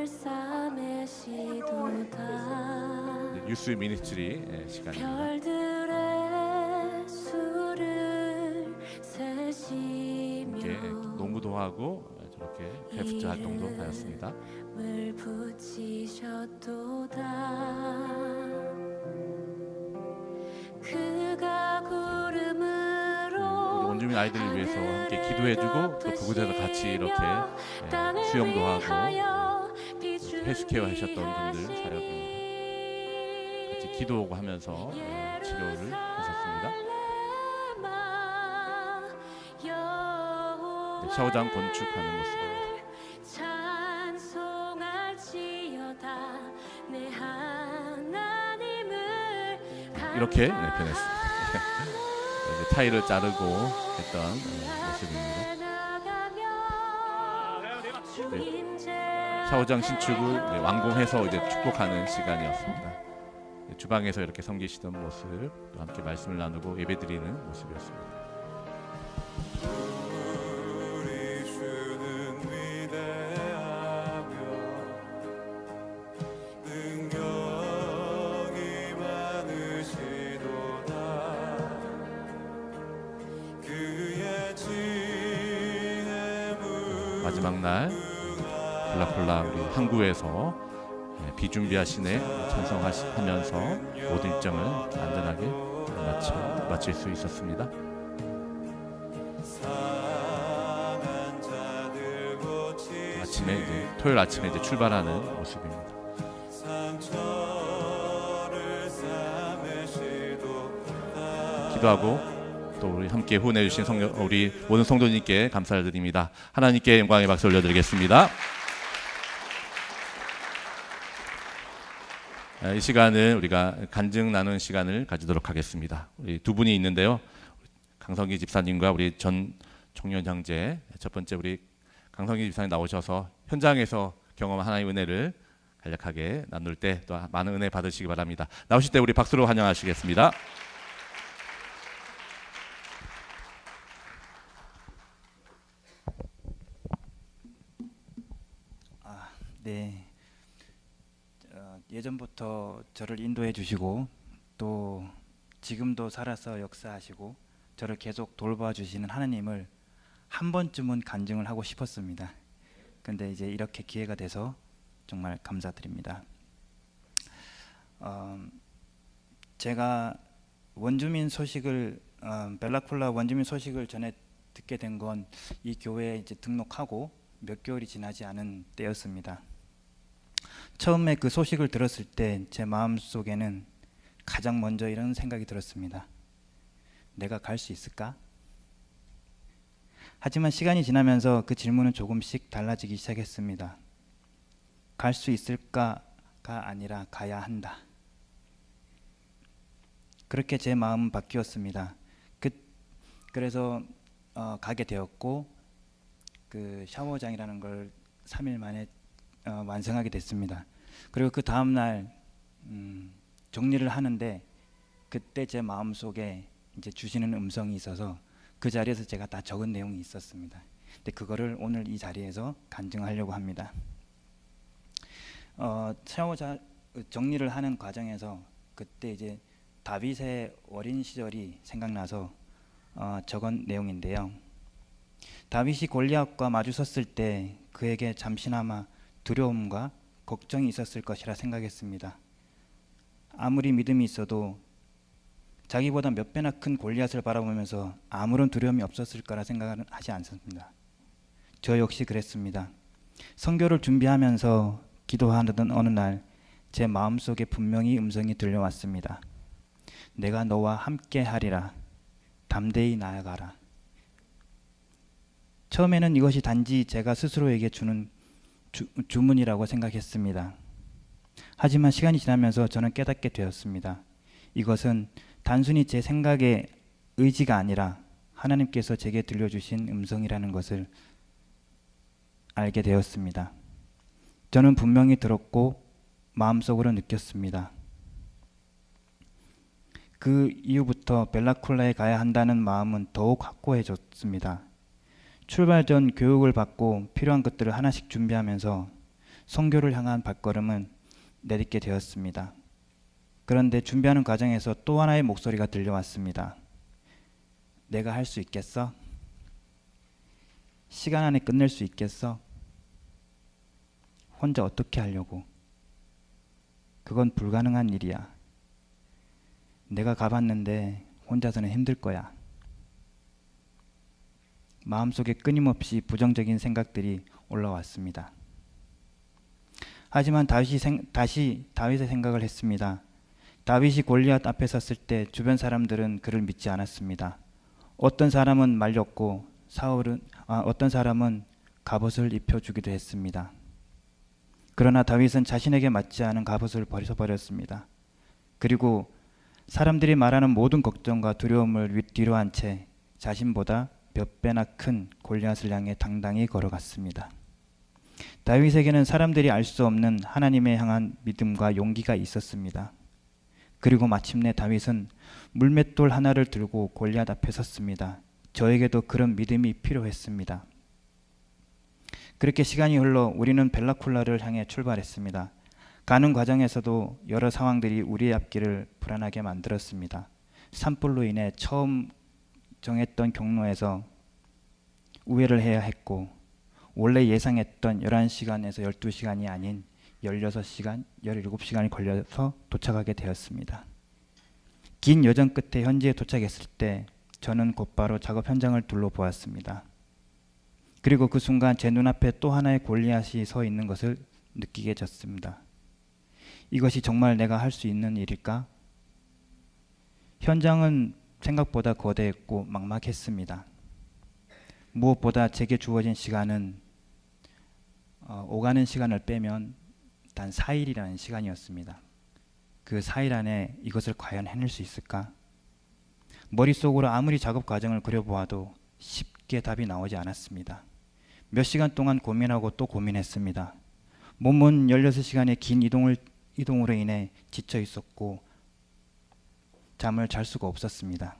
싸매시도다. 뉴스 미니스트리 시간입니다. 별들의 수를 세시며 함께 농구도 하고 저렇게 크래프트 활동도 하였습니다. 물 붙이셨도다. 그가 구름으로 우리 원주민 아이들을 위해서 함께 기도해주고 또 그곳에서 같이 이렇게 수영도 하고 헬스케어 하셨던 분들 사역입니다. 같이 기도하고 하면서 치료를 하셨습니다. 샤워장 건축하는 모습입니다. 이렇게 변했습니다. 이제 타일을 자르고 했던 모습입니다. 샤워장 신축을 완공해서 이제 축복하는 시간이었습니다. 주방에서 이렇게 섬기시던 모습, 또 함께 말씀을 나누고 예배드리는 모습이었습니다. 마지막 날 벨라콜라 우리 항구에서 비준비하시네 찬송하면서 모든 일정을 안전하게 마칠 수 있었습니다. 아침에 이제 토요일 아침에 이제 출발하는 모습입니다. 기도하고 또 우리 함께 후원해 주신 우리 모든 성도님께 감사를 드립니다. 하나님께 영광의 박수 올려드리겠습니다. 이 시간은 우리가 간증 나누는 시간을 가지도록 하겠습니다. 우리 두 분이 있는데요. 강성기 집사님과 우리 전 청년 형제, 첫 번째 우리 강성기 집사님 나오셔서 현장에서 경험한 하나님의 은혜를 간략하게 나눌 때 또 많은 은혜 받으시기 바랍니다. 나오실 때 우리 박수로 환영하시겠습니다. 네, 예전부터 저를 인도해 주시고 또 지금도 살아서 역사하시고 저를 계속 돌봐주시는 하나님을 한 번쯤은 간증을 하고 싶었습니다. 근데 이제 이렇게 기회가 돼서 정말 감사드립니다. 제가 원주민 소식을 벨라콜라 원주민 소식을 전에 듣게 된 건 이 교회에 이제 등록하고 몇 개월이 지나지 않은 때였습니다. 처음에 그 소식을 들었을 때 제 마음속에는 가장 먼저 이런 생각이 들었습니다. 내가 갈 수 있을까? 하지만 시간이 지나면서 그 질문은 조금씩 달라지기 시작했습니다. 갈 수 있을까가 아니라 가야 한다. 그렇게 제 마음은 바뀌었습니다. 그래서 가게 되었고 그 샤워장이라는 걸 3일 만에 완성하게 됐습니다. 그리고 그 다음 날 정리를 하는데 그때 제 마음속에 이제 주시는 음성이 있어서 그 자리에서 제가 다 적은 내용이 있었습니다. 근데 그거를 오늘 이 자리에서 간증하려고 합니다. 샤워장 정리를 하는 과정에서 그때 이제 다윗의 어린 시절이 생각나서 적은 내용인데요. 다윗이 골리앗과 마주섰을 때 그에게 잠시나마 두려움과 걱정이 있었을 것이라 생각했습니다. 아무리 믿음이 있어도 자기보다 몇 배나 큰 골리앗을 바라보면서 아무런 두려움이 없었을 거라 생각은 하지 않습니다. 저 역시 그랬습니다. 선교를 준비하면서 기도하던 어느 날 제 마음속에 분명히 음성이 들려왔습니다. 내가 너와 함께 하리라. 담대히 나아가라. 처음에는 이것이 단지 제가 스스로에게 주는 주문이라고 생각했습니다. 하지만 시간이 지나면서 저는 깨닫게 되었습니다. 이것은 단순히 제 생각의 의지가 아니라 하나님께서 제게 들려주신 음성이라는 것을 알게 되었습니다. 저는 분명히 들었고 마음속으로 느꼈습니다. 그 이후부터 벨라쿨라에 가야 한다는 마음은 더욱 확고해졌습니다. 출발 전 교육을 받고 필요한 것들을 하나씩 준비하면서 선교를 향한 발걸음은 내딛게 되었습니다. 그런데 준비하는 과정에서 또 하나의 목소리가 들려왔습니다. 내가 할 수 있겠어? 시간 안에 끝낼 수 있겠어? 혼자 어떻게 하려고? 그건 불가능한 일이야. 내가 가봤는데 혼자서는 힘들 거야. 마음속에 끊임없이 부정적인 생각들이 올라왔습니다. 하지만 다시 다윗의 생각을 했습니다. 다윗이 골리앗 앞에 섰을 때 주변 사람들은 그를 믿지 않았습니다. 어떤 사람은 말렸고 어떤 사람은 갑옷을 입혀주기도 했습니다. 그러나 다윗은 자신에게 맞지 않은 갑옷을 벗어버렸습니다. 그리고 사람들이 말하는 모든 걱정과 두려움을 뒤로 한 채 자신보다 몇 배나 큰 골리앗을 향해 당당히 걸어갔습니다. 다윗에게는 사람들이 알 수 없는 하나님에 향한 믿음과 용기가 있었습니다. 그리고 마침내 다윗은 물맷돌 하나를 들고 골리앗 앞에 섰습니다. 저에게도 그런 믿음이 필요했습니다. 그렇게 시간이 흘러 우리는 벨라쿨라를 향해 출발했습니다. 가는 과정에서도 여러 상황들이 우리의 앞길을 불안하게 만들었습니다. 산불로 인해 처음 정했던 경로에서 우회를 해야 했고, 원래 예상했던 11시간에서 12시간이 아닌 16시간, 17시간이 걸려서 도착하게 되었습니다. 긴 여정 끝에 현지에 도착했을 때 저는 곧바로 작업 현장을 둘러보았습니다. 그리고 그 순간 제 눈앞에 또 하나의 골리앗이 서 있는 것을 느끼게 됐습니다. 이것이 정말 내가 할 수 있는 일일까? 현장은 생각보다 거대했고 막막했습니다. 무엇보다 제게 주어진 시간은 오가는 시간을 빼면 단 4일이라는 시간이었습니다. 그 4일 안에 이것을 과연 해낼 수 있을까? 머릿속으로 아무리 작업 과정을 그려보아도 쉽게 답이 나오지 않았습니다. 몇 시간 동안 고민하고 또 고민했습니다. 몸은 16시간의 긴 이동으로 인해 지쳐 있었고 잠을 잘 수가 없었습니다.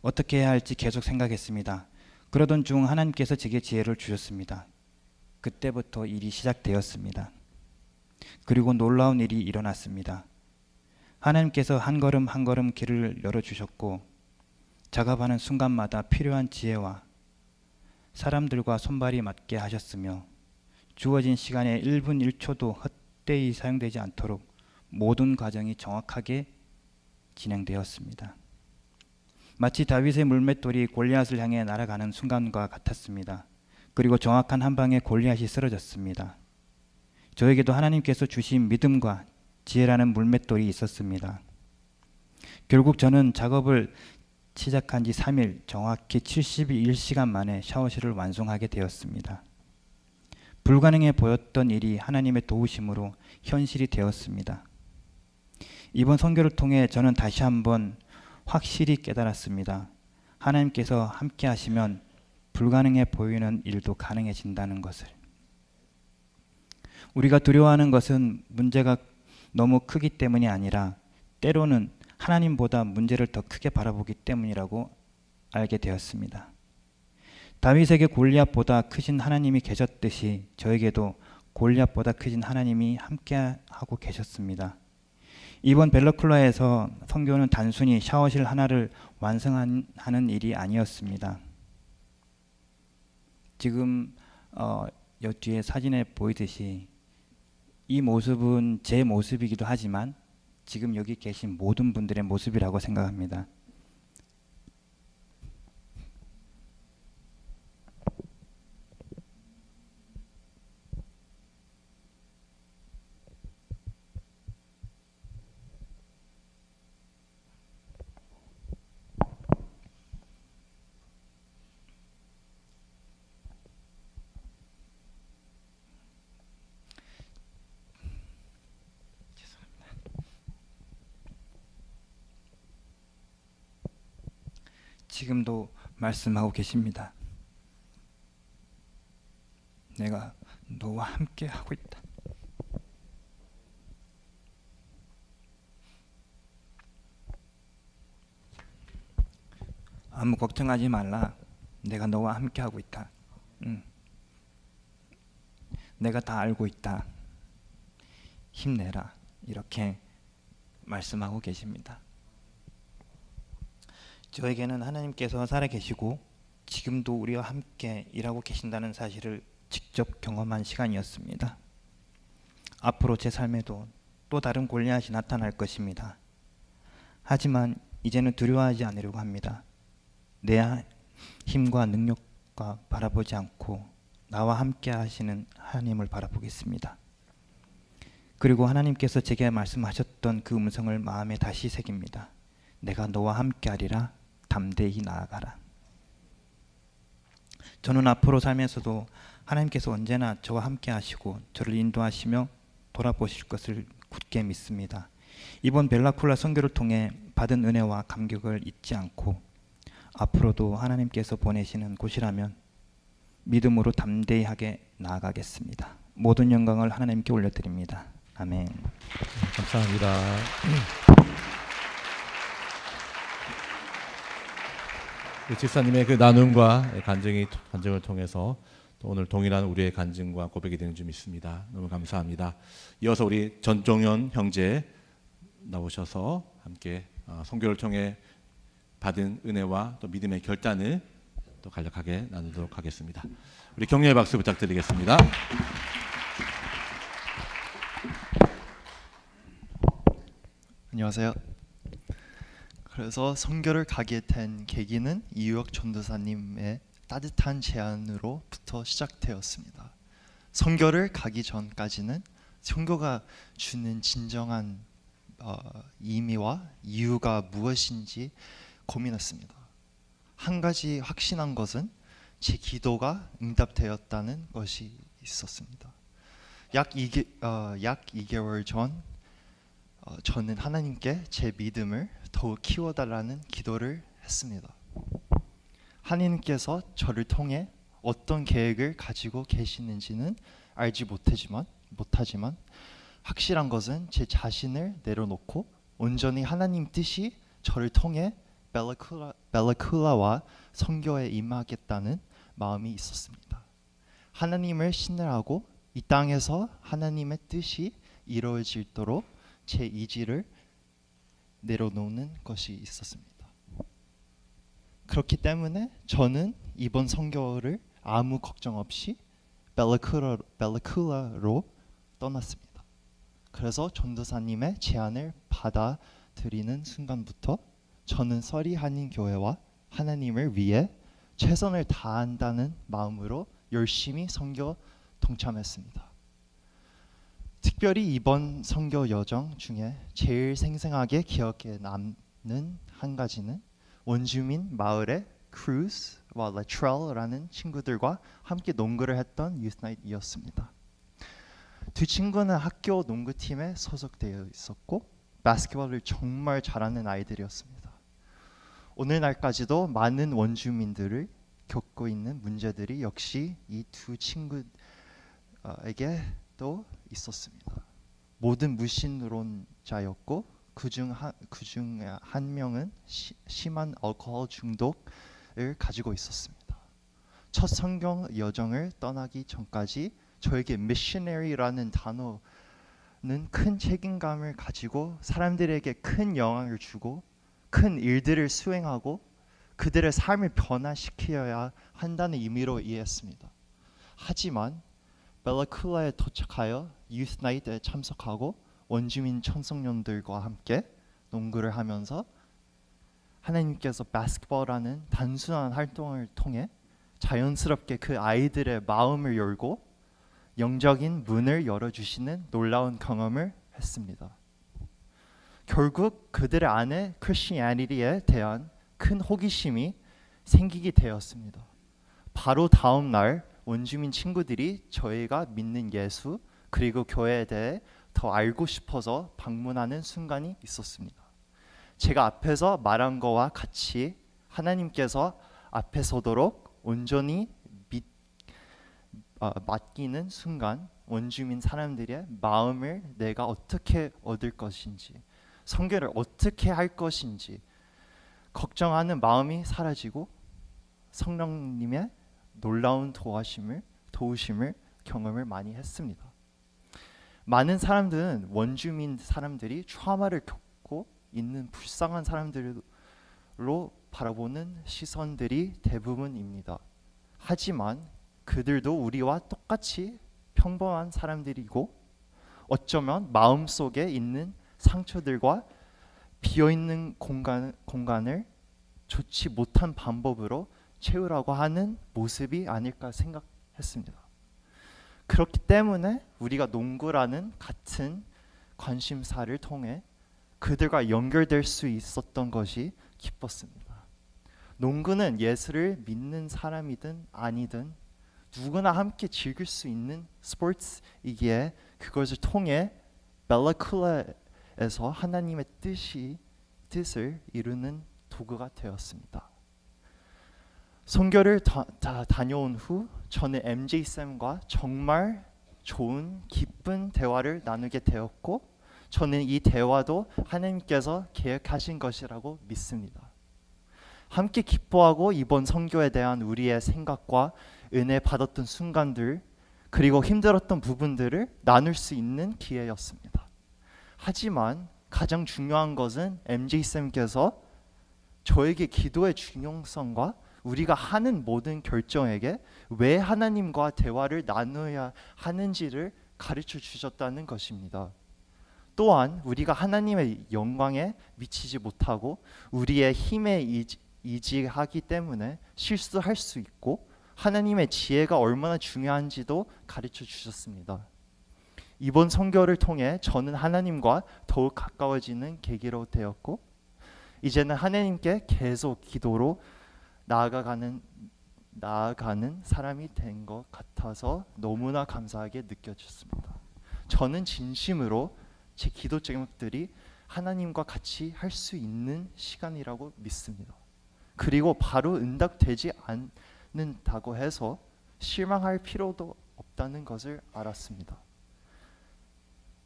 어떻게 해야 할지 계속 생각했습니다. 그러던 중 하나님께서 제게 지혜를 주셨습니다. 그때부터 일이 시작되었습니다. 그리고 놀라운 일이 일어났습니다. 하나님께서 한 걸음 한 걸음 길을 열어주셨고 작업하는 순간마다 필요한 지혜와 사람들과 손발이 맞게 하셨으며 주어진 시간에 1분 1초도 헛되이 사용되지 않도록 모든 과정이 정확하게 진행되었습니다. 마치 다윗의 물맷돌이 골리앗을 향해 날아가는 순간과 같았습니다. 그리고 정확한 한 방에 골리앗이 쓰러졌습니다. 저에게도 하나님께서 주신 믿음과 지혜라는 물맷돌이 있었습니다. 결국 저는 작업을 시작한 지 3일, 정확히 71시간 만에 샤워실을 완성하게 되었습니다. 불가능해 보였던 일이 하나님의 도우심으로 현실이 되었습니다. 이번 선교를 통해 저는 다시 한번 확실히 깨달았습니다. 하나님께서 함께 하시면 불가능해 보이는 일도 가능해진다는 것을. 우리가 두려워하는 것은 문제가 너무 크기 때문이 아니라 때로는 하나님보다 문제를 더 크게 바라보기 때문이라고 알게 되었습니다. 다윗에게 골리앗보다 크신 하나님이 계셨듯이 저에게도 골리앗보다 크신 하나님이 함께하고 계셨습니다. 이번 벨라쿨라에서 선교는 단순히 샤워실 하나를 완성하는 일이 아니었습니다. 지금 여 뒤에 사진에 보이듯이 이 모습은 제 모습이기도 하지만 지금 여기 계신 모든 분들의 모습이라고 생각합니다. 지금도 말씀하고 계십니다. 내가 너와 함께 하고 있다. 아무 걱정하지 말라. 내가 너와 함께 하고 있다. 내가 다 알고 있다. 힘내라. 이렇게 말씀하고 계십니다. 저에게는 하나님께서 살아계시고 지금도 우리와 함께 일하고 계신다는 사실을 직접 경험한 시간이었습니다. 앞으로 제 삶에도 또 다른 골리앗이 나타날 것입니다. 하지만 이제는 두려워하지 않으려고 합니다. 내 힘과 능력과 바라보지 않고 나와 함께 하시는 하나님을 바라보겠습니다. 그리고 하나님께서 제게 말씀하셨던 그 음성을 마음에 다시 새깁니다. 내가 너와 함께 하리라. 담대히 나아가라. 저는 앞으로 살면서도 하나님께서 언제나 저와 함께 하시고 저를 인도하시며 돌아보실 것을 굳게 믿습니다. 이번 벨라쿨라 선교를 통해 받은 은혜와 감격을 잊지 않고 앞으로도 하나님께서 보내시는 곳이라면 믿음으로 담대하게 나아가겠습니다. 모든 영광을 하나님께 올려드립니다. 아멘. 감사합니다. 집사님의 그 나눔과 간증을 통해서 또 오늘 동일한 우리의 간증과 고백이 되는 줄 믿습니다. 너무 감사합니다. 이어서 우리 전종현 형제 나오셔서 함께 선교를 통해 받은 은혜와 또 믿음의 결단을 또 간략하게 나누도록 하겠습니다. 우리 격려의 박수 부탁드리겠습니다. 안녕하세요. 그래서 선교를 가게 된 계기는 이유혁 전도사님의 따뜻한 제안으로부터 시작되었습니다. 선교를 가기 전까지는 선교가 주는 진정한 의미와 이유가 무엇인지 고민했습니다. 한 가지 확신한 것은 제 기도가 응답되었다는 것이 있었습니다. 약 2개월 전 저는 하나님께 제 믿음을 더욱 키워달라는 기도를 했습니다. 하나님께서 저를 통해 어떤 계획을 가지고 계시는지는 알지 못하지만 확실한 것은 제 자신을 내려놓고 온전히 하나님 뜻이 저를 통해 벨라쿨라와 선교에 임하겠다는 마음이 있었습니다. 하나님을 신뢰하고 이 땅에서 하나님의 뜻이 이루어지도록 제 의지를 내려놓는 것이 있었습니다. 그렇기 때문에 저는 이번 선교를 아무 걱정 없이 벨라쿨라로 떠났습니다. 그래서 전도사님의 제안을 받아들이는 순간부터 저는 서리 한인교회와 하나님을 위해 최선을 다한다는 마음으로 열심히 선교 동참했습니다. 특별히 이번 선교 여정 중에 제일 생생하게 기억에 남는 한 가지는 원주민 마을의 크루스와 레트렐라는 친구들과 함께 농구를 했던 유스나잇이었습니다. 두 친구는 학교 농구팀에 소속되어 있었고 바스켓볼을 정말 잘하는 아이들이었습니다. 오늘날까지도 많은 원주민들을 겪고 있는 문제들이 역시 이 두 친구에게도 있었습니다. 모든 무신론자였고 그중 한 명은 심한 알코올 중독을 가지고 있었습니다. 첫 선교 여정을 떠나기 전까지 저에게 미셔너리라는 단어는 큰 책임감을 가지고 사람들에게 큰 영향을 주고 큰 일들을 수행하고 그들의 삶을 변화시켜야 한다는 의미로 이해했습니다. 하지만 벨라쿨라에 도착하여 유스나잇에 참석하고 원주민 청소년들과 함께 농구를 하면서 하나님께서 바스켓볼이라는 단순한 활동을 통해 자연스럽게 그 아이들의 마음을 열고 영적인 문을 열어주시는 놀라운 경험을 했습니다. 결국 그들의 안에 크리스티애니티에 대한 큰 호기심이 생기게 되었습니다. 바로 다음 날 원주민 친구들이 저희가 믿는 예수 그리고 교회에 대해 더 알고 싶어서 방문하는 순간이 있었습니다. 제가 앞에서 말한 거와 같이 하나님께서 앞에 서도록 온전히 맡기는 순간 원주민 사람들의 마음을 내가 어떻게 얻을 것인지 선교를 어떻게 할 것인지 걱정하는 마음이 사라지고 성령님의 놀라운 도우심을 경험을 많이 했습니다. 많은 사람들은 원주민 사람들이 트라우마를 겪고 있는 불쌍한 사람들로 바라보는 시선들이 대부분입니다. 하지만 그들도 우리와 똑같이 평범한 사람들이고 어쩌면 마음속에 있는 상처들과 비어있는 공간을 좋지 못한 방법으로 채우라고 하는 모습이 아닐까 생각했습니다. 그렇기 때문에 우리가 농구라는 같은 관심사를 통해 그들과 연결될 수 있었던 것이 기뻤습니다. 농구는 예수를 믿는 사람이든 아니든 누구나 함께 즐길 수 있는 스포츠이기에 그것을 통해 벨라쿨라에서 하나님의 뜻을 이루는 도구가 되었습니다. 선교를 다녀온 후 저는 MJ쌤과 정말 좋은 기쁜 대화를 나누게 되었고 저는 이 대화도 하나님께서 계획하신 것이라고 믿습니다. 함께 기뻐하고 이번 선교에 대한 우리의 생각과 은혜 받았던 순간들 그리고 힘들었던 부분들을 나눌 수 있는 기회였습니다. 하지만 가장 중요한 것은 MJ쌤께서 저에게 기도의 중요성과 우리가 하는 모든 결정에게 왜 하나님과 대화를 나눠야 하는지를 가르쳐 주셨다는 것입니다. 또한 우리가 하나님의 영광에 미치지 못하고 우리의 힘에 의지하기 때문에 실수할 수 있고 하나님의 지혜가 얼마나 중요한지도 가르쳐 주셨습니다. 이번 선교를 통해 저는 하나님과 더욱 가까워지는 계기로 되었고 이제는 하나님께 계속 기도로 나아가는 사람이 된 것 같아서 너무나 감사하게 느껴졌습니다. 저는 진심으로 제 기도 제목들이 하나님과 같이 할 수 있는 시간이라고 믿습니다. 그리고 바로 응답되지 않는다고 해서 실망할 필요도 없다는 것을 알았습니다.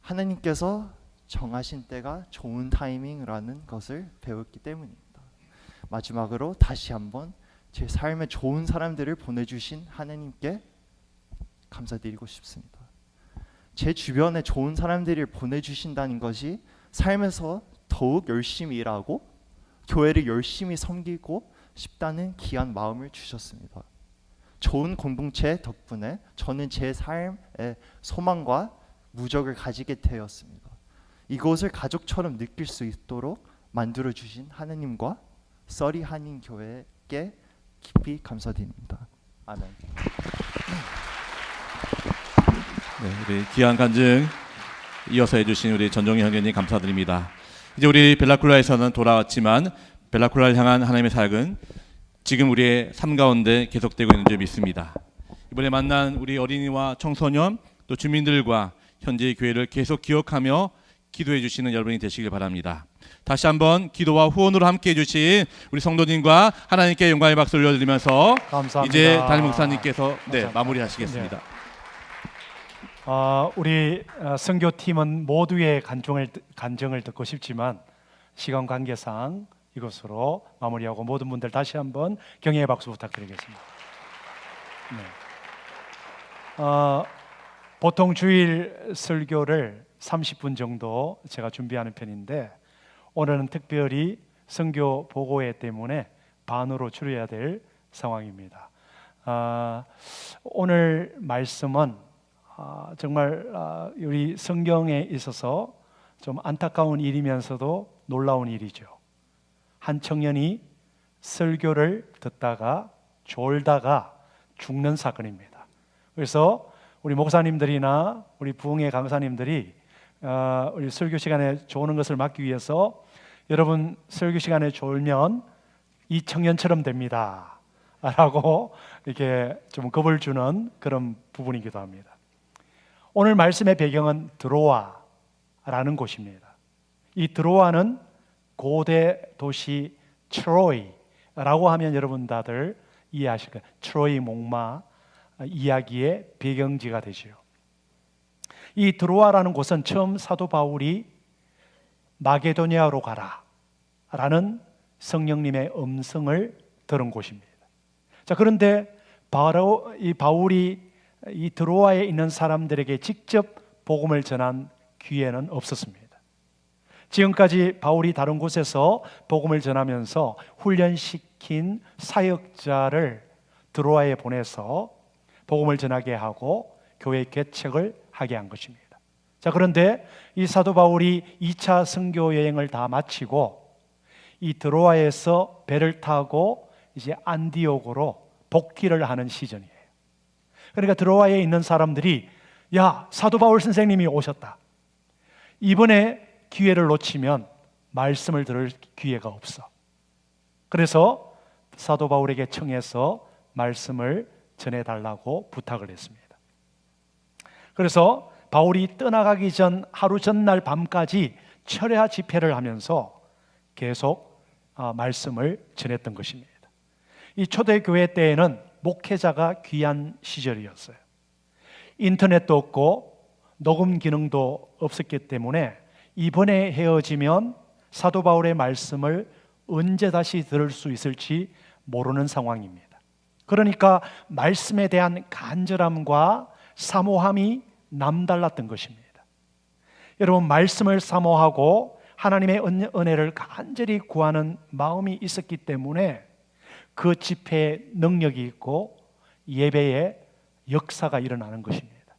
하나님께서 정하신 때가 좋은 타이밍이라는 것을 배웠기 때문입니다. 마지막으로 다시 한번 제 삶에 좋은 사람들을 보내주신 하나님께 감사드리고 싶습니다. 제 주변에 좋은 사람들을 보내주신다는 것이 삶에서 더욱 열심히 일하고 교회를 열심히 섬기고 싶다는 귀한 마음을 주셨습니다. 좋은 공동체 덕분에 저는 제 삶의 소망과 무적을 가지게 되었습니다. 이곳을 가족처럼 느낄 수 있도록 만들어주신 하나님과 써리 한인교회께 깊이 감사드립니다. 아멘. 네, 우리 귀한 간증 이어서 해주신 우리 전종희 형제님 감사드립니다. 이제 우리 벨라쿨라에서는 돌아왔지만 벨라쿨라를 향한 하나님의 사역은 지금 우리의 삶 가운데 계속되고 있는 줄 믿습니다. 이번에 만난 우리 어린이와 청소년 또 주민들과 현재의 교회를 계속 기억하며 기도해 주시는 여러분이 되시길 바랍니다. 다시 한번 기도와 후원으로 함께해 주신 우리 성도님과 하나님께 영광의 박수 올려드리면서 감사합니다. 이제 담임 목사님께서 마무리하시겠습니다. 네. 우리 선교팀은 모두의 간증을 듣고 싶지만 시간 관계상 이것으로 마무리하고 모든 분들 다시 한번 경의의 박수 부탁드리겠습니다. 네. 보통 주일 설교를 30분 정도 제가 준비하는 편인데 오늘은 특별히 선교 보고회 때문에 반으로 줄여야 될 상황입니다. 오늘 말씀은 정말 우리 성경에 있어서 좀 안타까운 일이면서도 놀라운 일이죠. 한 청년이 설교를 듣다가 졸다가 죽는 사건입니다. 그래서 우리 목사님들이나 우리 부흥회 강사님들이 우리 설교 시간에 조는 것을 막기 위해서 여러분 설교 시간에 졸면 이 청년처럼 됩니다 라고 이렇게 좀 겁을 주는 그런 부분이기도 합니다. 오늘 말씀의 배경은 드로아라는 곳입니다. 이 드로아는 고대 도시 트로이라고 하면 여러분 다들 이해하실 거예요. 트로이 목마 이야기의 배경지가 되죠. 이 드로아라는 곳은 처음 사도 바울이 마게도니아로 가라 라는 성령님의 음성을 들은 곳입니다. 자, 그런데 바로 이 바울이 이 드로아에 있는 사람들에게 직접 복음을 전한 기회는 없었습니다. 지금까지 바울이 다른 곳에서 복음을 전하면서 훈련시킨 사역자를 드로아에 보내서 복음을 전하게 하고 교회 개척을 하게 한 것입니다. 자, 그런데 이 사도 바울이 2차 선교 여행을 다 마치고 이 드로아에서 배를 타고 이제 안디옥으로 복귀를 하는 시즌이에요. 그러니까 드로아에 있는 사람들이 야, 사도 바울 선생님이 오셨다. 이번에 기회를 놓치면 말씀을 들을 기회가 없어. 그래서 사도 바울에게 청해서 말씀을 전해달라고 부탁을 했습니다. 그래서 바울이 떠나가기 전 하루 전날 밤까지 철야 집회를 하면서 계속 말씀을 전했던 것입니다. 이 초대교회 때에는 목회자가 귀한 시절이었어요. 인터넷도 없고 녹음 기능도 없었기 때문에 이번에 헤어지면 사도 바울의 말씀을 언제 다시 들을 수 있을지 모르는 상황입니다. 그러니까 말씀에 대한 간절함과 사모함이 남달랐던 것입니다. 여러분, 말씀을 사모하고 하나님의 은혜를 간절히 구하는 마음이 있었기 때문에 그 집회에 능력이 있고 예배에 역사가 일어나는 것입니다.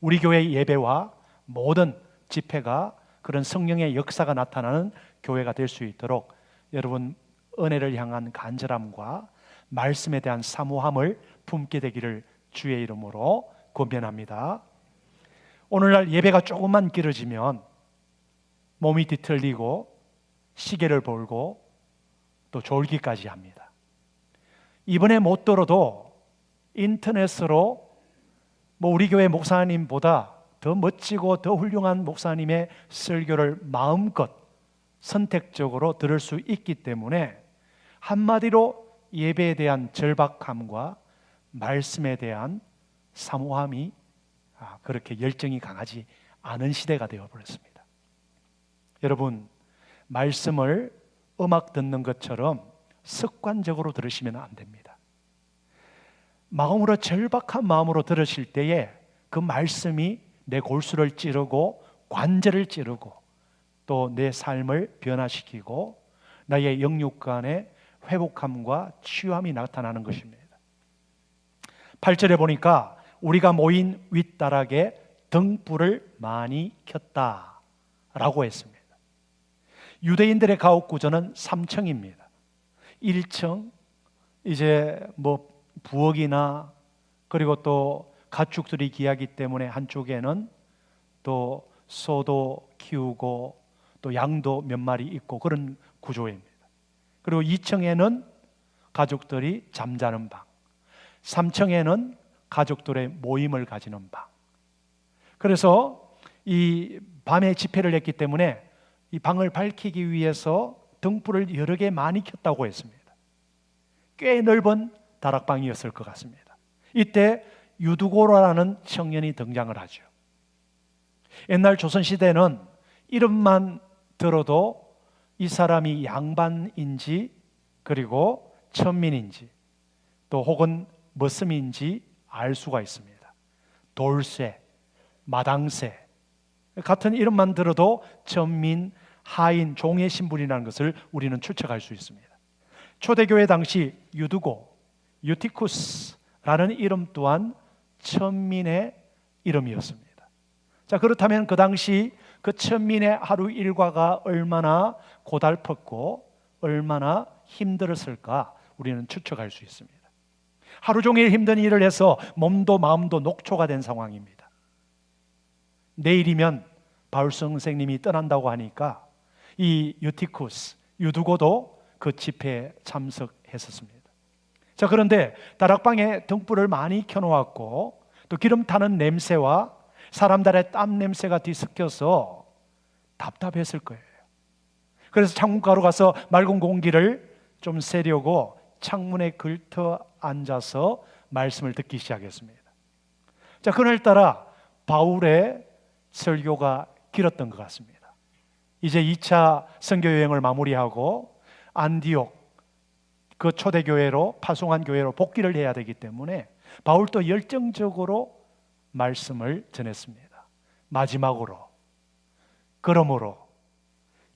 우리 교회의 예배와 모든 집회가 그런 성령의 역사가 나타나는 교회가 될 수 있도록 여러분 은혜를 향한 간절함과 말씀에 대한 사모함을 품게 되기를 주의 이름으로 권면합니다. 오늘날 예배가 조금만 길어지면 몸이 뒤틀리고 시계를 볼고 또 졸기까지 합니다. 이번에 못 들어도 인터넷으로 우리 교회 목사님보다 더 멋지고 더 훌륭한 목사님의 설교를 마음껏 선택적으로 들을 수 있기 때문에 한마디로 예배에 대한 절박함과 말씀에 대한 사모함이 그렇게 열정이 강하지 않은 시대가 되어버렸습니다. 여러분, 말씀을 음악 듣는 것처럼 습관적으로 들으시면 안 됩니다. 마음으로 절박한 마음으로 들으실 때에 그 말씀이 내 골수를 찌르고 관절을 찌르고 또 내 삶을 변화시키고 나의 영육간의 회복함과 치유함이 나타나는 것입니다. 8절에 보니까 우리가 모인 윗다락에 등불을 많이 켰다라고 했습니다. 유대인들의 가옥 구조는 3층입니다. 1층 이제 부엌이나 그리고 또 가축들이 귀하기 때문에 한쪽에는 또 소도 키우고 또 양도 몇 마리 있고 그런 구조입니다. 그리고 2층에는 가족들이 잠자는 방, 3층에는 가족들의 모임을 가지는 방. 그래서 이 밤에 집회를 했기 때문에 이 방을 밝히기 위해서 등불을 여러 개 많이 켰다고 했습니다. 꽤 넓은 다락방이었을 것 같습니다. 이때 유두고라는 청년이 등장을 하죠. 옛날 조선시대는 이름만 들어도 이 사람이 양반인지 그리고 천민인지 또 혹은 머슴인지 알 수가 있습니다. 돌쇠, 마당쇠 같은 이름만 들어도 천민, 하인, 종의 신분이라는 것을 우리는 추측할 수 있습니다. 초대교회 당시 유두고, 유티쿠스라는 이름 또한 천민의 이름이었습니다. 자, 그렇다면 그 당시 그 천민의 하루 일과가 얼마나 고달팠고 얼마나 힘들었을까 우리는 추측할 수 있습니다. 하루 종일 힘든 일을 해서 몸도 마음도 녹초가 된 상황입니다. 내일이면 바울 선생님이 떠난다고 하니까 이 유티쿠스, 유두고도 그 집회에 참석했었습니다. 자, 그런데 다락방에 등불을 많이 켜놓았고 또 기름 타는 냄새와 사람들의 땀 냄새가 뒤섞여서 답답했을 거예요. 그래서 창문가로 가서 맑은 공기를 좀 쐬려고 창문에 걸터 앉아서 말씀을 듣기 시작했습니다. 자, 그날따라 바울의 설교가 길었던 것 같습니다. 이제 2차 선교 여행을 마무리하고 안디옥 그 초대교회로 파송한 교회로 복귀를 해야 되기 때문에 바울도 열정적으로 말씀을 전했습니다. 마지막으로, 그러므로,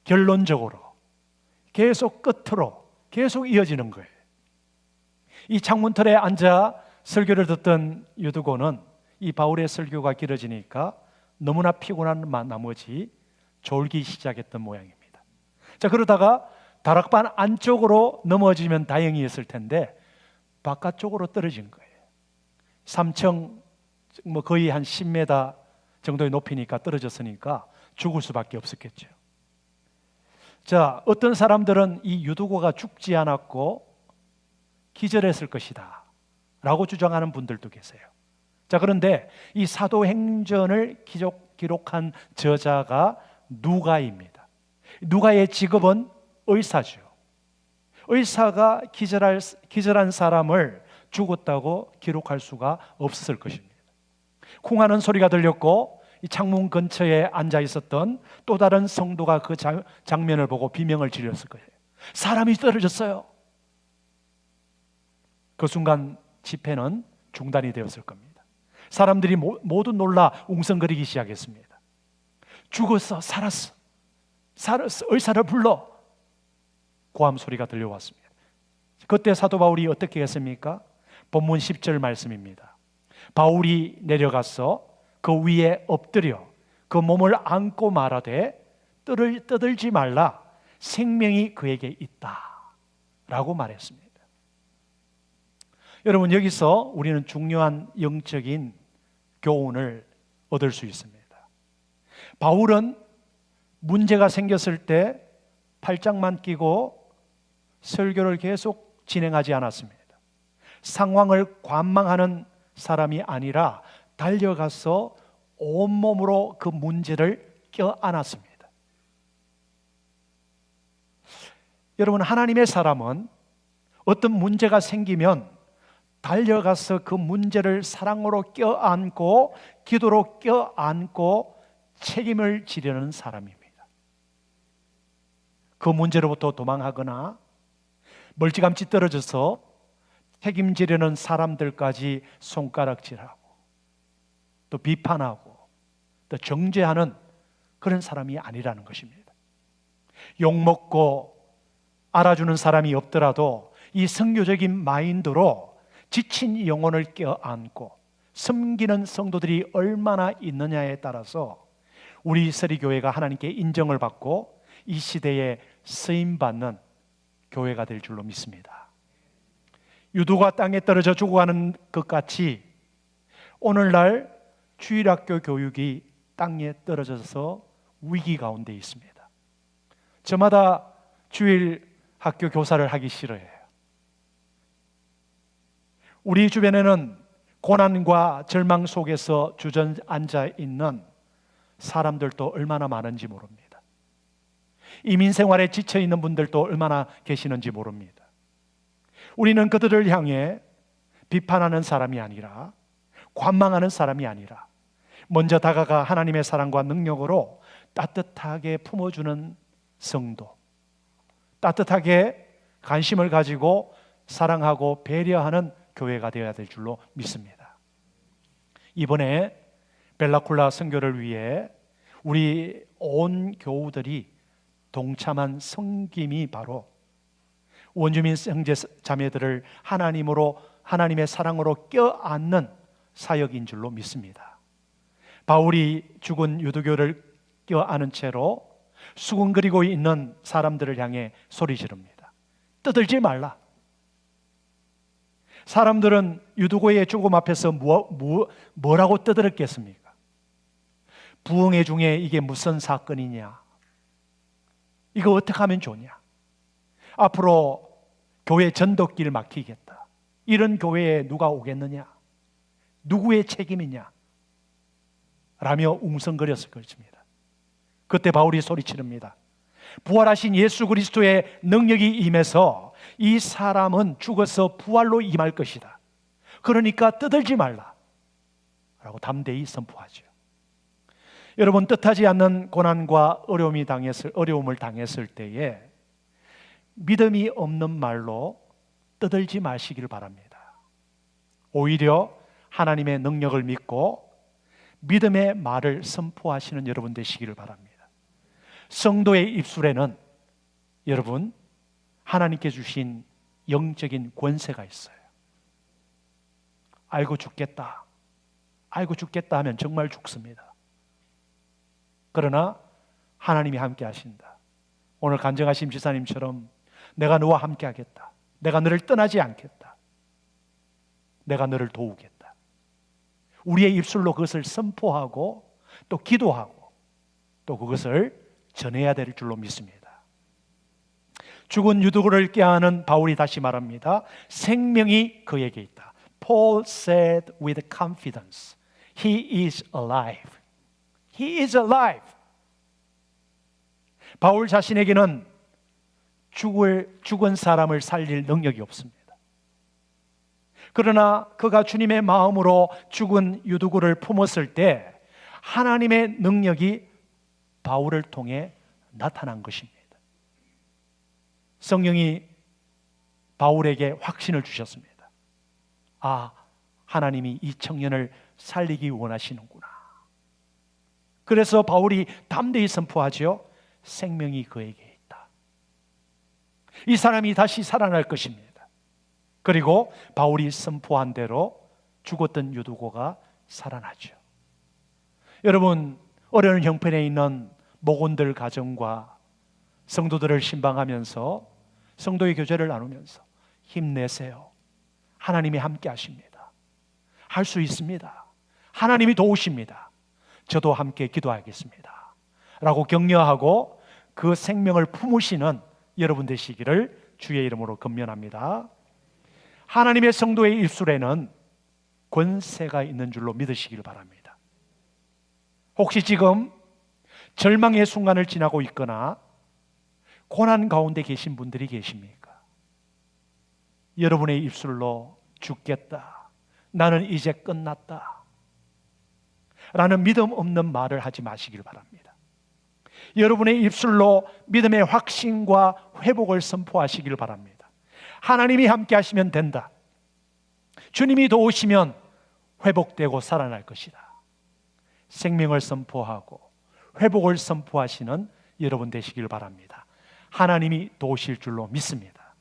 결론적으로, 계속 끝으로 계속 이어지는 거예요. 이 창문틀에 앉아 설교를 듣던 유두고는 이 바울의 설교가 길어지니까 너무나 피곤한 나머지 졸기 시작했던 모양입니다. 자, 그러다가 다락방 안쪽으로 넘어지면 다행이었을 텐데 바깥쪽으로 떨어진 거예요. 3층 거의 한 10m 정도의 높이니까 떨어졌으니까 죽을 수밖에 없었겠죠. 자, 어떤 사람들은 이 유두고가 죽지 않았고 기절했을 것이다 라고 주장하는 분들도 계세요. 자, 그런데 이 사도행전을 기록한 저자가 누가입니다. 누가의 직업은 의사죠. 의사가 기절한 사람을 죽었다고 기록할 수가 없었을 것입니다. 쿵하는 소리가 들렸고 이 창문 근처에 앉아 있었던 또 다른 성도가 그 장면을 보고 비명을 지렸을 거예요. 사람이 떨어졌어요. 그 순간 집회는 중단이 되었을 겁니다. 사람들이 모두 놀라 웅성거리기 시작했습니다. 죽었어, 살았어, 의사를 불러. 고함 소리가 들려왔습니다. 그때 사도 바울이 어떻게 했습니까? 본문 10절 말씀입니다. 바울이 내려가서 그 위에 엎드려 그 몸을 안고 말하되 떠들지 말라, 생명이 그에게 있다 라고 말했습니다. 여러분, 여기서 우리는 중요한 영적인 교훈을 얻을 수 있습니다. 바울은 문제가 생겼을 때 팔짱만 끼고 설교를 계속 진행하지 않았습니다. 상황을 관망하는 사람이 아니라 달려가서 온몸으로 그 문제를 껴안았습니다. 여러분, 하나님의 사람은 어떤 문제가 생기면 달려가서 그 문제를 사랑으로 껴안고 기도로 껴안고 책임을 지려는 사람입니다. 그 문제로부터 도망하거나 멀찌감치 떨어져서 책임지려는 사람들까지 손가락질하고 또 비판하고 또 정죄하는 그런 사람이 아니라는 것입니다. 욕먹고 알아주는 사람이 없더라도 이 선교적인 마인드로 지친 영혼을 껴안고 섬기는 성도들이 얼마나 있느냐에 따라서 우리 서리교회가 하나님께 인정을 받고 이 시대에 쓰임받는 교회가 될 줄로 믿습니다. 유두가 땅에 떨어져 죽어가는 것 같이 오늘날 주일학교 교육이 땅에 떨어져서 위기 가운데 있습니다. 저마다 주일학교 교사를 하기 싫어해요. 우리 주변에는 고난과 절망 속에서 주저앉아 있는 사람들도 얼마나 많은지 모릅니다. 이민 생활에 지쳐 있는 분들도 얼마나 계시는지 모릅니다. 우리는 그들을 향해 비판하는 사람이 아니라 관망하는 사람이 아니라 먼저 다가가 하나님의 사랑과 능력으로 따뜻하게 품어주는 성도, 따뜻하게 관심을 가지고 사랑하고 배려하는 교회가 되어야 될 줄로 믿습니다. 이번에 벨라쿨라 선교를 위해 우리 온 교우들이 동참한 섬김이 바로 원주민 형제 자매들을 하나님의 사랑으로 껴안는 사역인 줄로 믿습니다. 바울이 죽은 유두교를 껴안은 채로 수군거리고 있는 사람들을 향해 소리 지릅니다. 떠들지 말라. 사람들은 유두고의 죽음 앞에서 뭐라고 떠들었겠습니까? 부흥회 중에 이게 무슨 사건이냐? 이거 어떻게 하면 좋냐? 앞으로 교회 전도길 막히겠다. 이런 교회에 누가 오겠느냐? 누구의 책임이냐? 라며 웅성거렸을 것입니다. 그때 바울이 소리치릅니다. 부활하신 예수 그리스도의 능력이 임해서 이 사람은 죽어서 부활로 임할 것이다. 그러니까 떠들지 말라 라고 담대히 선포하죠. 여러분, 뜻하지 않는 고난과 어려움을 당했을 때에 믿음이 없는 말로 떠들지 마시길 바랍니다. 오히려 하나님의 능력을 믿고 믿음의 말을 선포하시는 여러분 되시기를 바랍니다. 성도의 입술에는 여러분 하나님께 주신 영적인 권세가 있어요. 알고 죽겠다 하면 정말 죽습니다. 그러나 하나님이 함께 하신다. 오늘 간증하신 지사님처럼 내가 너와 함께 하겠다. 내가 너를 떠나지 않겠다. 내가 너를 도우겠다. 우리의 입술로 그것을 선포하고 또 기도하고 또 그것을 전해야 될 줄로 믿습니다. 죽은 유두고를 깨하는 바울이 다시 말합니다. 생명이 그에게 있다. Paul said with confidence, He is alive. He is alive. 바울 자신에게는 죽은 사람을 살릴 능력이 없습니다. 그러나 그가 주님의 마음으로 죽은 유두고를 품었을 때 하나님의 능력이 바울을 통해 나타난 것입니다. 성령이 바울에게 확신을 주셨습니다. 아, 하나님이 이 청년을 살리기 원하시는구나. 그래서 바울이 담대히 선포하죠. 생명이 그에게 있다. 이 사람이 다시 살아날 것입니다. 그리고 바울이 선포한 대로 죽었던 유두고가 살아나죠. 여러분, 어려운 형편에 있는 목원들 가정과 성도들을 신방하면서 성도의 교제를 나누면서 힘내세요. 하나님이 함께 하십니다. 할 수 있습니다. 하나님이 도우십니다. 저도 함께 기도하겠습니다. 라고 격려하고 그 생명을 품으시는 여러분 되시기를 주의 이름으로 권면합니다. 하나님의 성도의 입술에는 권세가 있는 줄로 믿으시길 바랍니다. 혹시 지금 절망의 순간을 지나고 있거나 고난 가운데 계신 분들이 계십니까? 여러분의 입술로 죽겠다, 나는 이제 끝났다 라는 믿음 없는 말을 하지 마시길 바랍니다. 여러분의 입술로 믿음의 확신과 회복을 선포하시길 바랍니다. 하나님이 함께 하시면 된다. 주님이 도우시면 회복되고 살아날 것이다. 생명을 선포하고 회복을 선포하시는 여러분 되시길 바랍니다. 하나님이 도우실 줄로 믿습니다.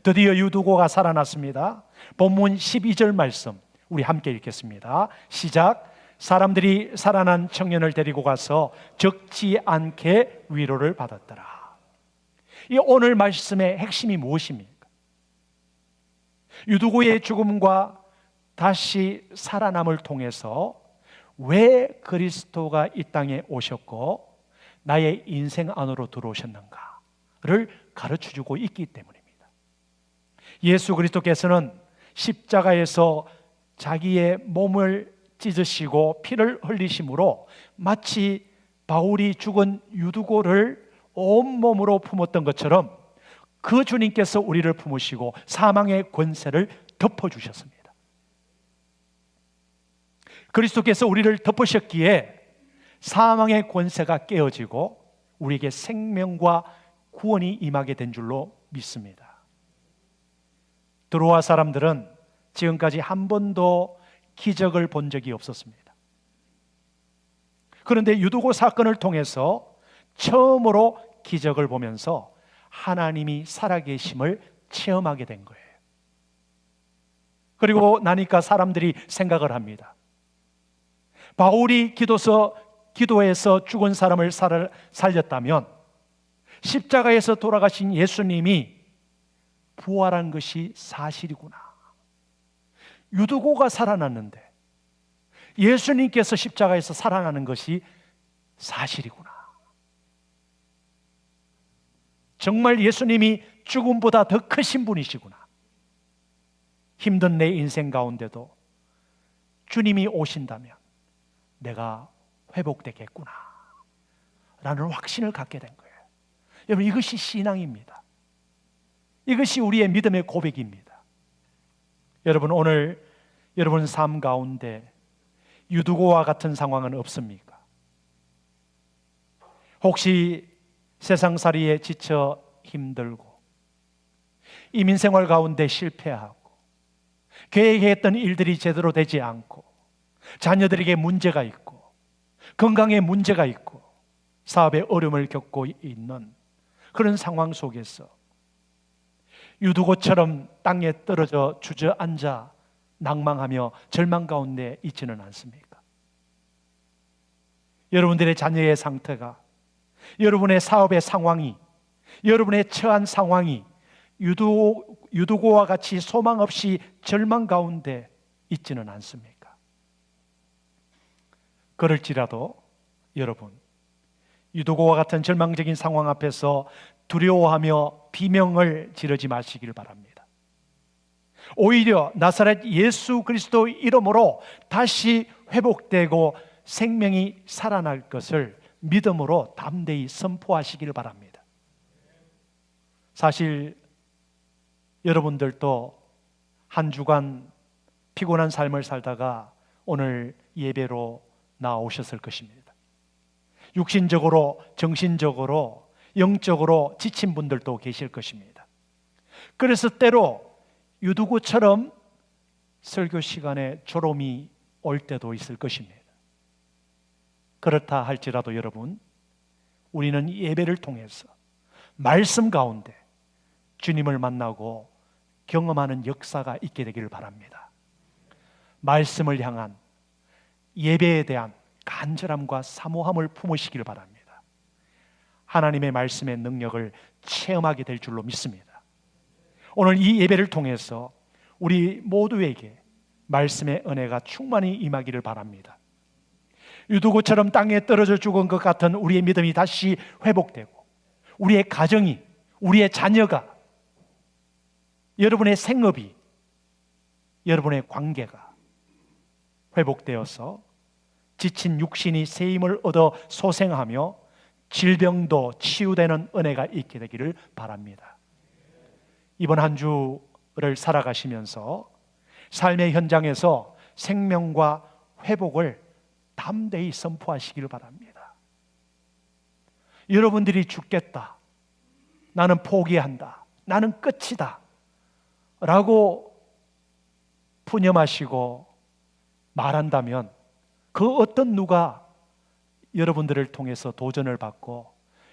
드디어 유두고가 살아났습니다. 본문 12절 말씀 우리 함께 읽겠습니다. 시작. 사람들이 살아난 청년을 데리고 가서 적지 않게 위로를 받았더라. 이 오늘 말씀의 핵심이 무엇입니까? 유두고의 죽음과 다시 살아남을 통해서 왜 그리스도가 이 땅에 오셨고 나의 인생 안으로 들어오셨는가를 가르쳐주고 있기 때문입니다. 예수 그리스도께서는 십자가에서 자기의 몸을 찢으시고 피를 흘리심으로 마치 바울이 죽은 유두고를 온몸으로 품었던 것처럼 그 주님께서 우리를 품으시고 사망의 권세를 덮어주셨습니다. 그리스도께서 우리를 덮으셨기에 사망의 권세가 깨어지고 우리에게 생명과 구원이 임하게 된 줄로 믿습니다. 드로아 사람들은 지금까지 한 번도 기적을 본 적이 없었습니다. 그런데 유두고 사건을 통해서 처음으로 기적을 보면서 하나님이 살아계심을 체험하게 된 거예요. 그리고 나니까 사람들이 생각을 합니다. 바울이 기도해서 죽은 사람을 살렸다면 십자가에서 돌아가신 예수님이 부활한 것이 사실이구나. 유두고가 살아났는데 예수님께서 십자가에서 살아나는 것이 사실이구나. 정말 예수님이 죽음보다 더 크신 분이시구나. 힘든 내 인생 가운데도 주님이 오신다면 내가 회복되겠구나 라는 확신을 갖게 된 거예요. 여러분, 이것이 신앙입니다. 이것이 우리의 믿음의 고백입니다. 여러분, 오늘 여러분 삶 가운데 유두고와 같은 상황은 없습니까? 혹시 세상살이에 지쳐 힘들고 이민생활 가운데 실패하고 계획했던 일들이 제대로 되지 않고 자녀들에게 문제가 있고 건강에 문제가 있고 사업에 어려움을 겪고 있는 그런 상황 속에서 유두고처럼 땅에 떨어져 주저앉아 낭망하며 절망 가운데 있지는 않습니까? 여러분들의 자녀의 상태가, 여러분의 사업의 상황이, 여러분의 처한 상황이 유두고와 같이 소망 없이 절망 가운데 있지는 않습니까? 그럴지라도 여러분, 유두고와 같은 절망적인 상황 앞에서 두려워하며 비명을 지르지 마시길 바랍니다. 오히려 나사렛 예수 그리스도 이름으로 다시 회복되고 생명이 살아날 것을 믿음으로 담대히 선포하시길 바랍니다. 사실 여러분들도 한 주간 피곤한 삶을 살다가 오늘 예배로 나오셨을 것입니다. 육신적으로, 정신적으로, 영적으로 지친 분들도 계실 것입니다. 그래서 때로 유두고처럼 설교 시간에 졸음이 올 때도 있을 것입니다. 그렇다 할지라도 여러분, 우리는 예배를 통해서 말씀 가운데 주님을 만나고 경험하는 역사가 있게 되기를 바랍니다. 말씀을 향한 예배에 대한 간절함과 사모함을 품으시길 바랍니다. 하나님의 말씀의 능력을 체험하게 될 줄로 믿습니다. 오늘 이 예배를 통해서 우리 모두에게 말씀의 은혜가 충만히 임하기를 바랍니다. 유두고처럼 땅에 떨어져 죽은 것 같은 우리의 믿음이 다시 회복되고 우리의 가정이, 우리의 자녀가, 여러분의 생업이, 여러분의 관계가 회복되어서 지친 육신이 새 힘을 얻어 소생하며 질병도 치유되는 은혜가 있게 되기를 바랍니다. 이번 한 주를 살아가시면서 삶의 현장에서 생명과 회복을 담대히 선포하시기를 바랍니다. 여러분들이 죽겠다, 나는 포기한다, 나는 끝이다 라고 푸념하시고 말한다면 그 어떤 누가 여러분들을 통해서 도전을 받고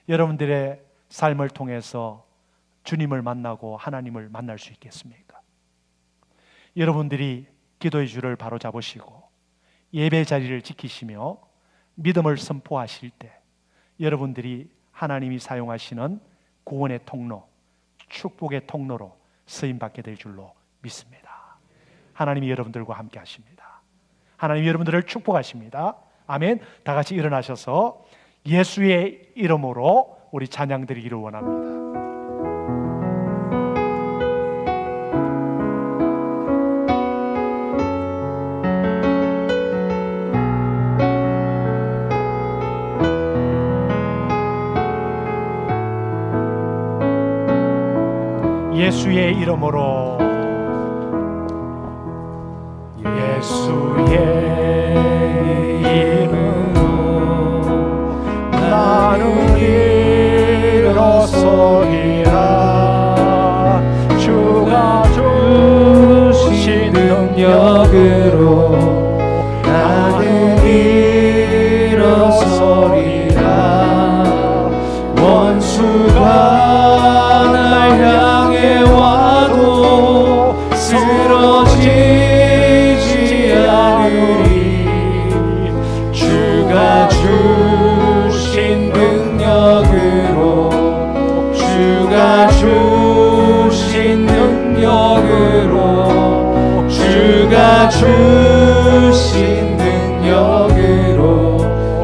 여러분들의 삶을 통해서 주님을 만나고 하나님을 만날 수 있겠습니까? 여러분들이 기도의 줄을 바로 잡으시고 예배 자리를 지키시며 믿음을 선포하실 때 여러분들이 하나님이 사용하시는 구원의 통로, 축복의 통로로 쓰임받게 될 줄로 믿습니다. 하나님이 여러분들과 함께 하십니다. 하나님이 여러분들을 축복하십니다. 아멘. 다 같이 일어나셔서 예수의 이름으로 우리 찬양 드리기를 원합니다. 예수의 이름으로, 예수의 이름으로 나는 일어서리라. 주가 주신 능력으로 나는 일어서리라. 원수가 날 향해 와도 쓰러지지 않으리. 주가 주신 능력으로, 주가 주신 능력으로, 주가 주신 능력으로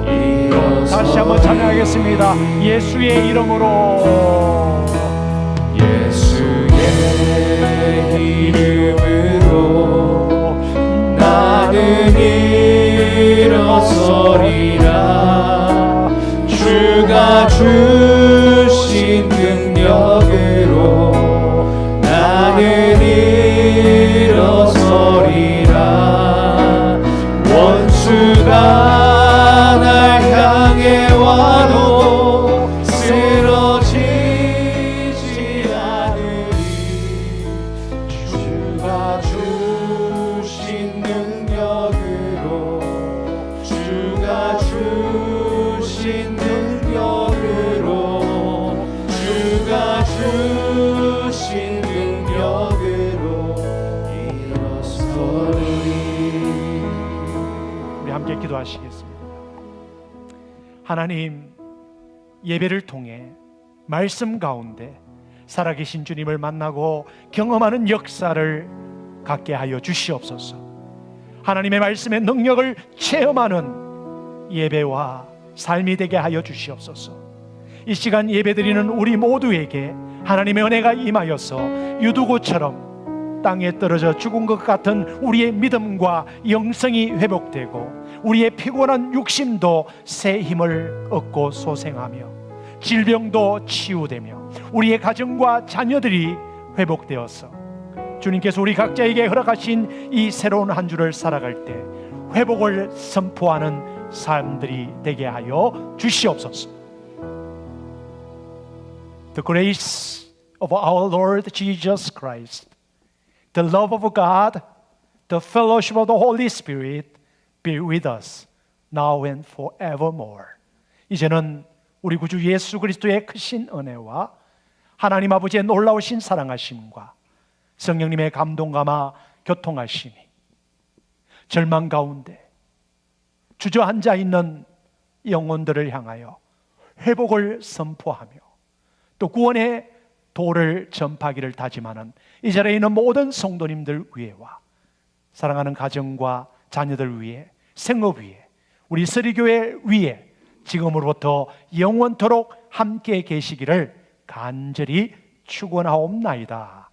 일어서. 다시 한번 찬양하겠습니다. 예수의 이름으로, 이름으로 나는 일어서리라. 주가 주신 능력으로 나는 일어서리라. 원수가 날 향해 와도 쓰러지지 않으리. 주신 능력으로 주가 주신 능력으로 일어서리. 우리 함께 기도하시겠습니다. 하나님, 예배를 통해 말씀 가운데 살아계신 주님을 만나고 경험하는 역사를 갖게 하여 주시옵소서. 하나님의 말씀의 능력을 체험하는 예배와 삶이 되게 하여 주시옵소서. 이 시간 예배드리는 우리 모두에게 하나님의 은혜가 임하여서 유두고처럼 땅에 떨어져 죽은 것 같은 우리의 믿음과 영성이 회복되고 우리의 피곤한 육심도 새 힘을 얻고 소생하며 질병도 치유되며 우리의 가정과 자녀들이 회복되어서 주님께서 우리 각자에게 허락하신 이 새로운 한 주를 살아갈 때 회복을 선포하는 삶들이 되게 하여 주시옵소서. The grace of our Lord Jesus Christ, the love of God, the fellowship of the Holy Spirit be with us now and forevermore. 이제는 우리 구주 예수 그리스도의 크신 은혜와 하나님 아버지의 놀라우신 사랑하심과 성령님의 감동감화 교통하심이 절망 가운데 주저앉아 있는 영혼들을 향하여 회복을 선포하며 또 구원의 도를 전파하기를 다짐하는 이 자리에 있는 모든 성도님들 위에와 사랑하는 가정과 자녀들 위에, 생업 위에, 우리 서리교회 위에 지금으로부터 영원토록 함께 계시기를 간절히 축원하옵나이다.